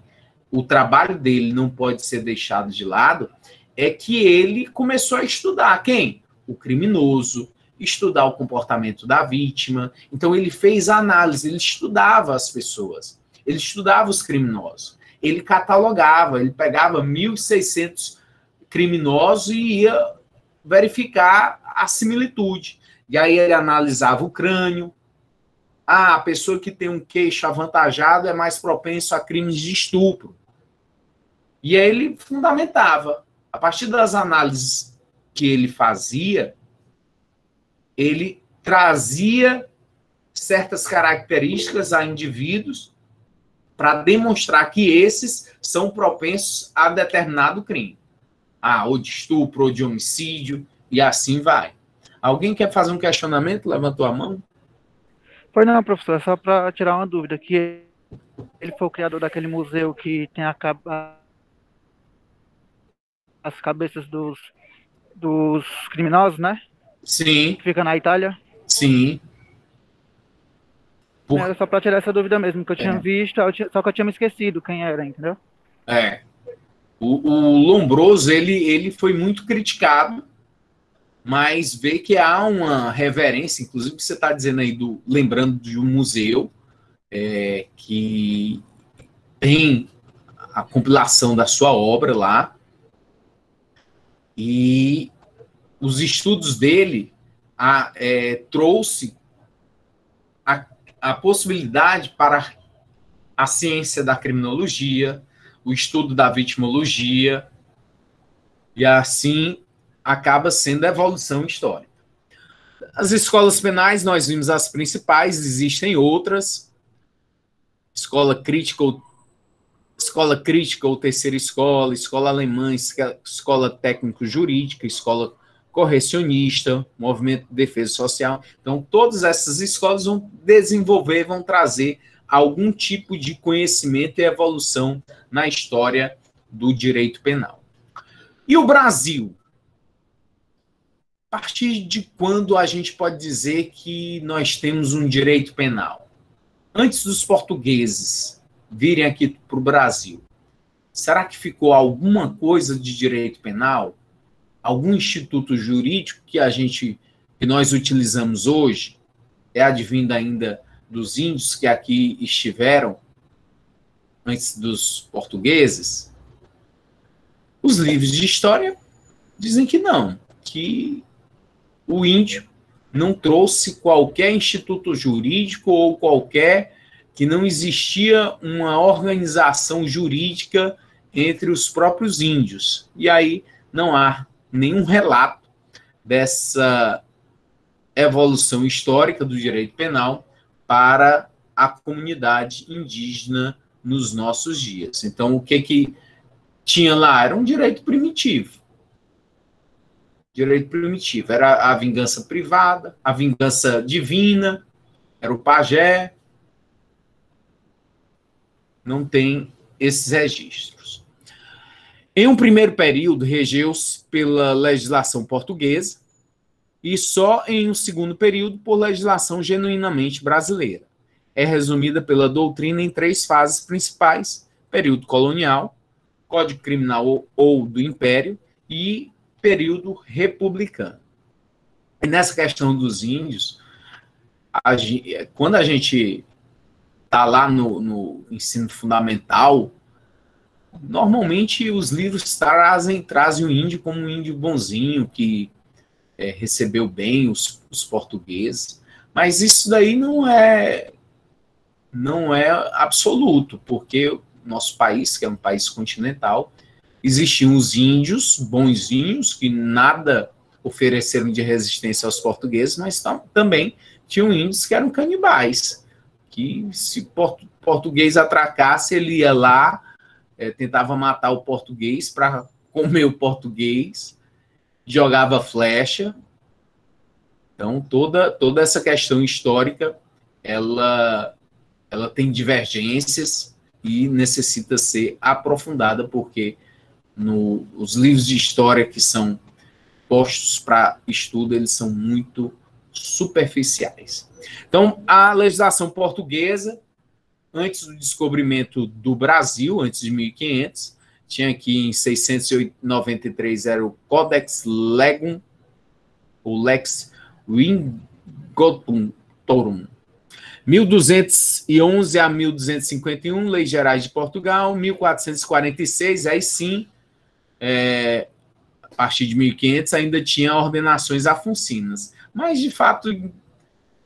o trabalho dele não pode ser deixado de lado é que ele começou a estudar quem? O criminoso, estudar o comportamento da vítima. Então, ele fez análise, ele estudava as pessoas, ele estudava os criminosos, ele catalogava, ele pegava 1.600 criminosos e ia verificar a similitude. E aí ele analisava o crânio. Ah, a pessoa que tem um queixo avantajado é mais propenso a crimes de estupro. E aí ele fundamentava. A partir das análises que ele fazia, ele trazia certas características a indivíduos para demonstrar que esses são propensos a determinado crime. Ah, ou de estupro, ou de homicídio, e assim vai. Alguém quer fazer um questionamento? Levantou a mão? Pois não, professor, é só para tirar uma dúvida, que ele foi o criador daquele museu que tem as cabeças dos criminosos, né? Sim. Que fica na Itália. Sim. Era só para tirar essa dúvida mesmo, que eu tinha visto, só que eu tinha me esquecido quem era, entendeu? O Lombroso, ele foi muito criticado, mas vê que há uma reverência, inclusive você está dizendo aí, lembrando de um museu que tem a compilação da sua obra lá, e os estudos dele trouxe a possibilidade para a ciência da criminologia, o estudo da vitimologia, e assim acaba sendo a evolução histórica. As escolas penais, nós vimos as principais, existem outras. Escola crítica ou terceira escola, escola alemã, escola técnico-jurídica, escola correcionista, movimento de defesa social. Então, todas essas escolas vão desenvolver, vão trazer algum tipo de conhecimento e evolução na história do direito penal. E o Brasil? A partir de quando a gente pode dizer que nós temos um direito penal? Antes dos portugueses virem aqui para o Brasil, será que ficou alguma coisa de direito penal? Algum instituto jurídico que nós utilizamos hoje é advindo ainda dos índios que aqui estiveram antes dos portugueses? Os livros de história dizem que não, que o índio não trouxe qualquer instituto jurídico ou que não existia uma organização jurídica entre os próprios índios. E aí não há nenhum relato dessa evolução histórica do direito penal para a comunidade indígena nos nossos dias. Então, o que tinha lá era um direito primitivo. Direito primitivo. Era a vingança privada, a vingança divina, era o pajé. Não tem esses registros. Em um primeiro período, regeu-se pela legislação portuguesa e só em um segundo período por legislação genuinamente brasileira. É resumida pela doutrina em 3 fases principais: período colonial, Código Criminal ou do Império e período republicano. E nessa questão dos índios, quando a gente está lá no ensino fundamental, normalmente os livros trazem o índio como um índio bonzinho, que recebeu bem os portugueses, mas isso daí não é absoluto, porque o nosso país, que é um país continental, existiam os índios bonzinhos, que nada ofereceram de resistência aos portugueses, mas também tinham índios que eram canibais, que se português atracasse, ele ia lá, tentava matar o português para comer o português, jogava flecha. Então, toda essa questão histórica, ela tem divergências e necessita ser aprofundada, porque os livros de história que são postos para estudo, eles são muito superficiais. Então, a legislação portuguesa, antes do descobrimento do Brasil, antes de 1500, tinha aqui em 693 era o Codex Legum, o Lex Wingotorum. 1211 a 1251, Leis Gerais de Portugal. 1446, aí sim, a partir de 1500 ainda tinha ordenações afoncinas. Mas, de fato,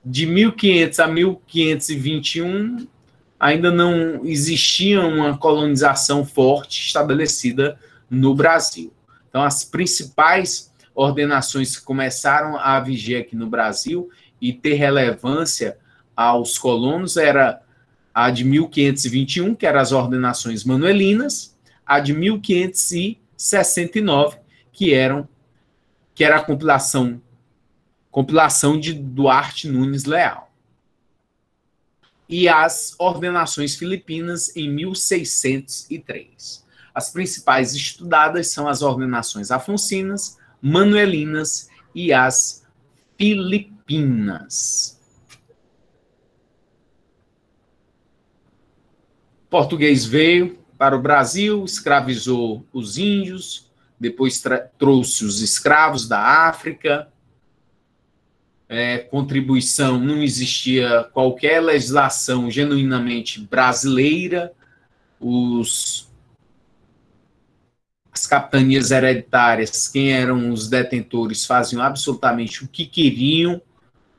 de 1500 a 1521, ainda não existia uma colonização forte estabelecida no Brasil. Então, as principais ordenações que começaram a viger aqui no Brasil e ter relevância aos colonos era a de 1521, que eram as ordenações manuelinas, a de 1569, que era a compilação de Duarte Nunes Leal. E as ordenações filipinas em 1603. As principais estudadas são as ordenações afoncinas, manuelinas e as filipinas. O português veio para o Brasil, escravizou os índios, depois trouxe os escravos da África. Contribuição, não existia qualquer legislação genuinamente brasileira. As capitanias hereditárias, quem eram os detentores, faziam absolutamente o que queriam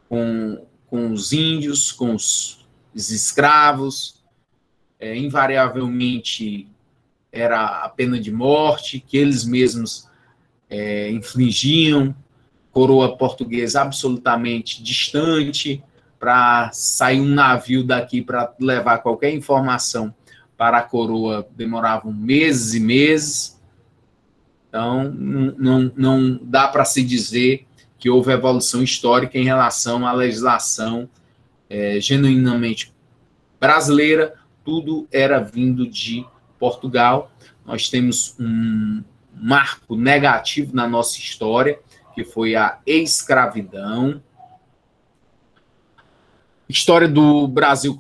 com os índios, com os escravos. Invariavelmente era a pena de morte, que eles mesmos infligiam. Coroa portuguesa absolutamente distante, para sair um navio daqui para levar qualquer informação para a coroa demoravam meses e meses. Então, não dá para se dizer que houve evolução histórica em relação à legislação genuinamente brasileira. Tudo era vindo de Portugal. Nós temos um marco negativo na nossa história, que foi a escravidão. História do Brasil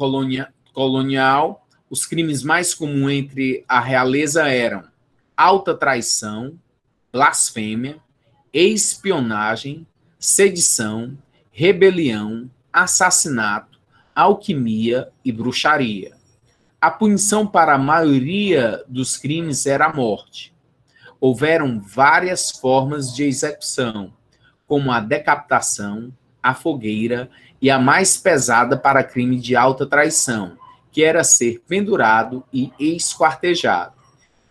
colonial. Os crimes mais comuns entre a realeza eram alta traição, blasfêmia, espionagem, sedição, rebelião, assassinato, alquimia e bruxaria. A punição para a maioria dos crimes era a morte. Houveram várias formas de execução, como a decapitação, a fogueira e a mais pesada para crime de alta traição, que era ser pendurado e esquartejado.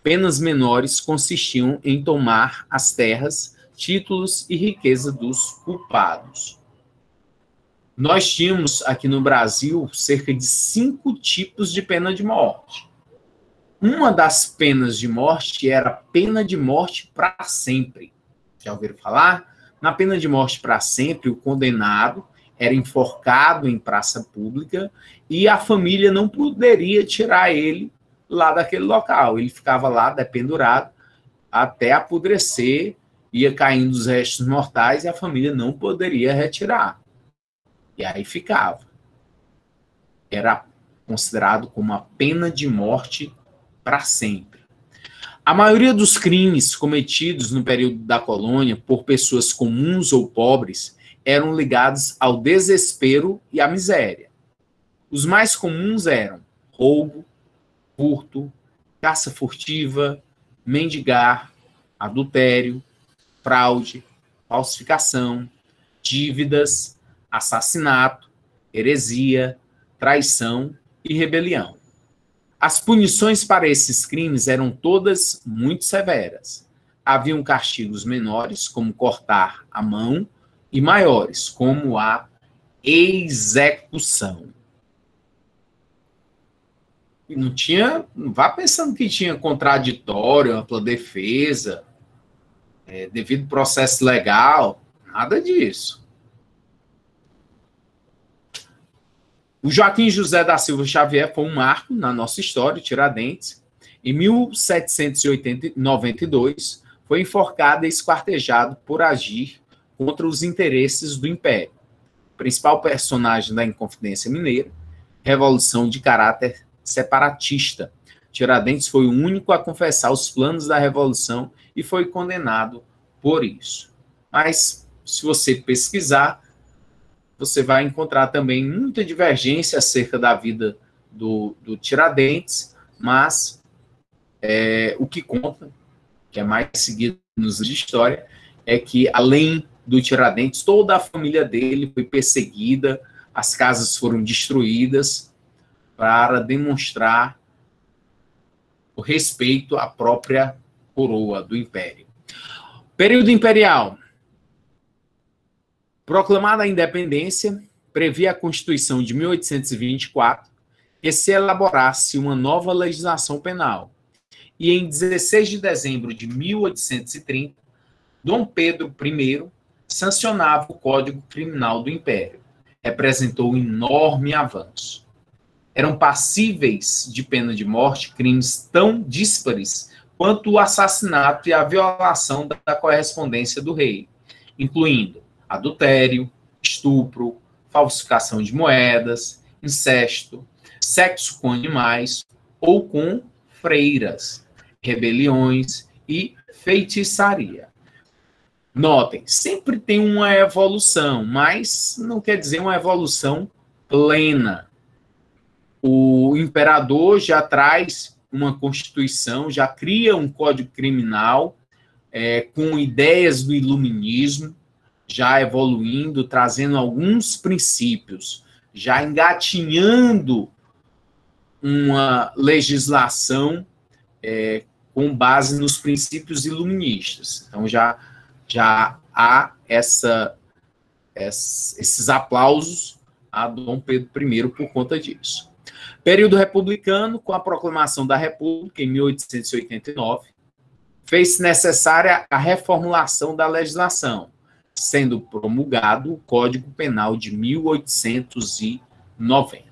Penas menores consistiam em tomar as terras, títulos e riqueza dos culpados. Nós tínhamos aqui no Brasil cerca de 5 tipos de pena de morte. Uma das penas de morte era pena de morte para sempre. Já ouviram falar? Na pena de morte para sempre, o condenado era enforcado em praça pública e a família não poderia tirar ele lá daquele local. Ele ficava lá dependurado até apodrecer, ia caindo os restos mortais e a família não poderia retirar. E aí ficava. Era considerado como uma pena de morte para sempre. A maioria dos crimes cometidos no período da colônia por pessoas comuns ou pobres eram ligados ao desespero e à miséria. Os mais comuns eram roubo, furto, caça furtiva, mendigar, adultério, fraude, falsificação, dívidas, assassinato, heresia, traição e rebelião. As punições para esses crimes eram todas muito severas. Haviam castigos menores, como cortar a mão, e maiores, como a execução. E não vá pensando que tinha contraditório, ampla defesa, devido processo legal, nada disso. O Joaquim José da Silva Xavier foi um marco na nossa história, Tiradentes. Em 1792, foi enforcado e esquartejado por agir contra os interesses do Império. Principal personagem da Inconfidência Mineira, revolução de caráter separatista. Tiradentes foi o único a confessar os planos da revolução e foi condenado por isso. Mas, se você pesquisar, você vai encontrar também muita divergência acerca da vida do Tiradentes, mas o que conta, que é mais seguido de história, é que, além do Tiradentes, toda a família dele foi perseguida, as casas foram destruídas para demonstrar o respeito à própria coroa do Império. Período imperial. Proclamada a independência, previa a Constituição de 1824 que se elaborasse uma nova legislação penal. E em 16 de dezembro de 1830, Dom Pedro I sancionava o Código Criminal do Império. Representou um enorme avanço. Eram passíveis de pena de morte crimes tão díspares quanto o assassinato e a violação da correspondência do rei, incluindo adultério, estupro, falsificação de moedas, incesto, sexo com animais ou com freiras, rebeliões e feitiçaria. Notem, sempre tem uma evolução, mas não quer dizer uma evolução plena. O imperador já traz uma constituição, já cria um código criminal com ideias do iluminismo, já evoluindo, trazendo alguns princípios, já engatinhando uma legislação com base nos princípios iluministas. Então, já há esses aplausos a Dom Pedro I por conta disso. Período republicano, com a proclamação da República em 1889, fez-se necessária a reformulação da legislação, sendo promulgado o Código Penal de 1890.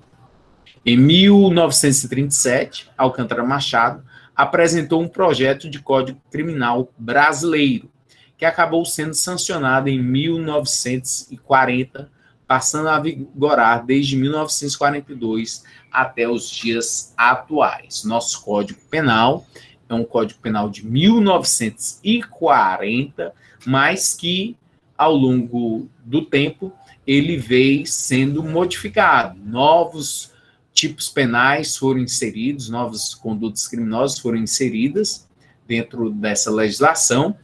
Em 1937, Alcântara Machado apresentou um projeto de Código Criminal brasileiro, que acabou sendo sancionado em 1940, passando a vigorar desde 1942 até os dias atuais. Nosso Código Penal é um Código Penal de 1940, mas que, ao longo do tempo, ele veio sendo modificado. Novos tipos penais foram inseridos, novas condutas criminosas foram inseridas dentro dessa legislação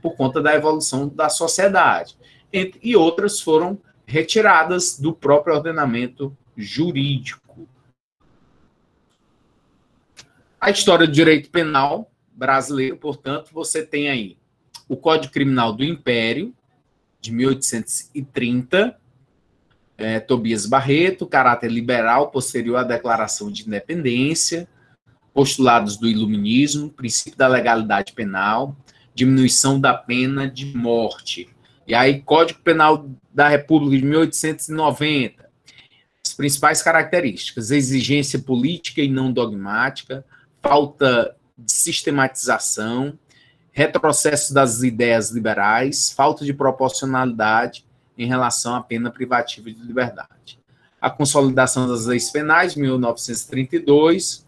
por conta da evolução da sociedade. E outras foram retiradas do próprio ordenamento jurídico. A história do direito penal brasileiro, portanto, você tem aí o Código Criminal do Império, de 1830, Tobias Barreto, caráter liberal posterior à Declaração de Independência, postulados do iluminismo, princípio da legalidade penal, diminuição da pena de morte. E aí, Código Penal da República de 1890. As principais características: exigência política e não dogmática, falta de sistematização, retrocesso das ideias liberais, falta de proporcionalidade em relação à pena privativa de liberdade. A consolidação das leis penais, 1932,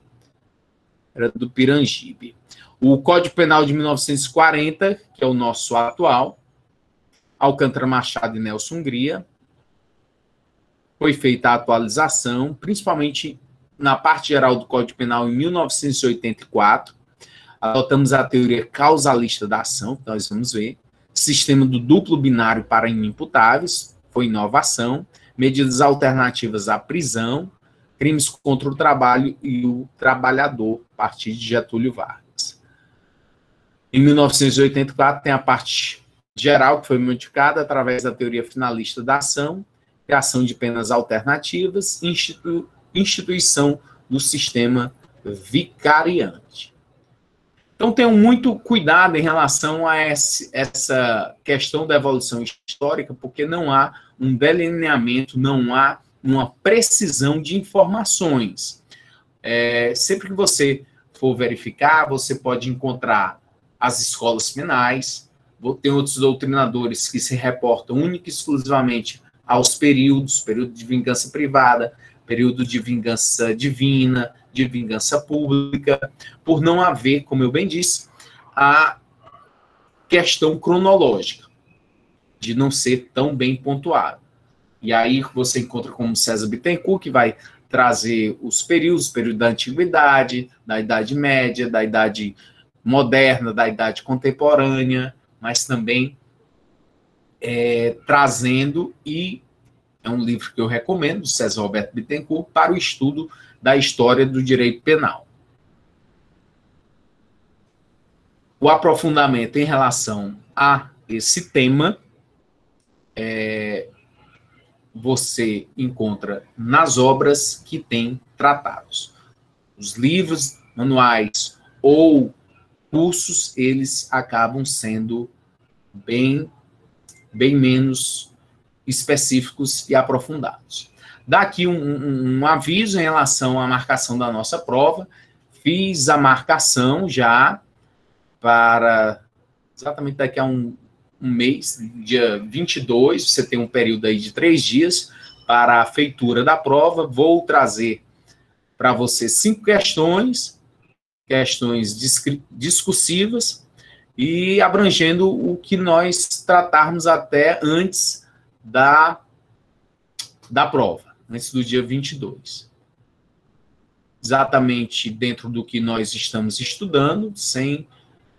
era do Pirangibe. O Código Penal de 1940, que é o nosso atual, Alcântara Machado e Nelson Hungria, foi feita a atualização, principalmente na parte geral do Código Penal em 1984. Adotamos a teoria causalista da ação, que nós vamos ver. Sistema do duplo binário para inimputáveis, foi inovação. Medidas alternativas à prisão, crimes contra o trabalho e o trabalhador, a partir de Getúlio Vargas. Em 1984 tem a parte geral, que foi modificada através da teoria finalista da ação, criação de penas alternativas, instituição do sistema vicariante. Então, tenham muito cuidado em relação a essa questão da evolução histórica, porque não há um delineamento, não há uma precisão de informações. Sempre que você for verificar, você pode encontrar as escolas penais. Tem outros doutrinadores que se reportam única e exclusivamente aos períodos, período de vingança privada, período de vingança divina, de vingança pública, por não haver, como eu bem disse, a questão cronológica, de não ser tão bem pontuado. E aí você encontra como César Bittencourt, que vai trazer os períodos, período da Antiguidade, da Idade Média, da Idade moderna, da idade contemporânea, mas também trazendo, e é um livro que eu recomendo, do César Roberto Bittencourt, para o estudo da história do direito penal. O aprofundamento em relação a esse tema você encontra nas obras que tem tratados. Os livros, manuais ou cursos, eles acabam sendo bem menos específicos e aprofundados. Daqui um aviso em relação à marcação da nossa prova. Fiz a marcação já para exatamente daqui a um mês, dia 22, você tem um período aí de 3 dias para a feitura da prova. Vou trazer para você 5 questões discursivas, e abrangendo o que nós tratarmos até antes da prova, antes do dia 22. Exatamente dentro do que nós estamos estudando, sem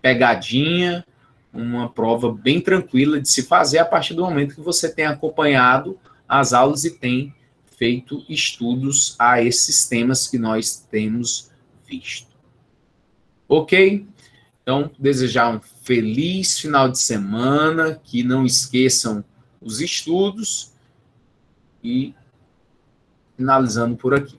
pegadinha, uma prova bem tranquila de se fazer a partir do momento que você tem acompanhado as aulas e tem feito estudos a esses temas que nós temos visto. Ok? Então, desejar um feliz final de semana, que não esqueçam os estudos, e finalizando por aqui.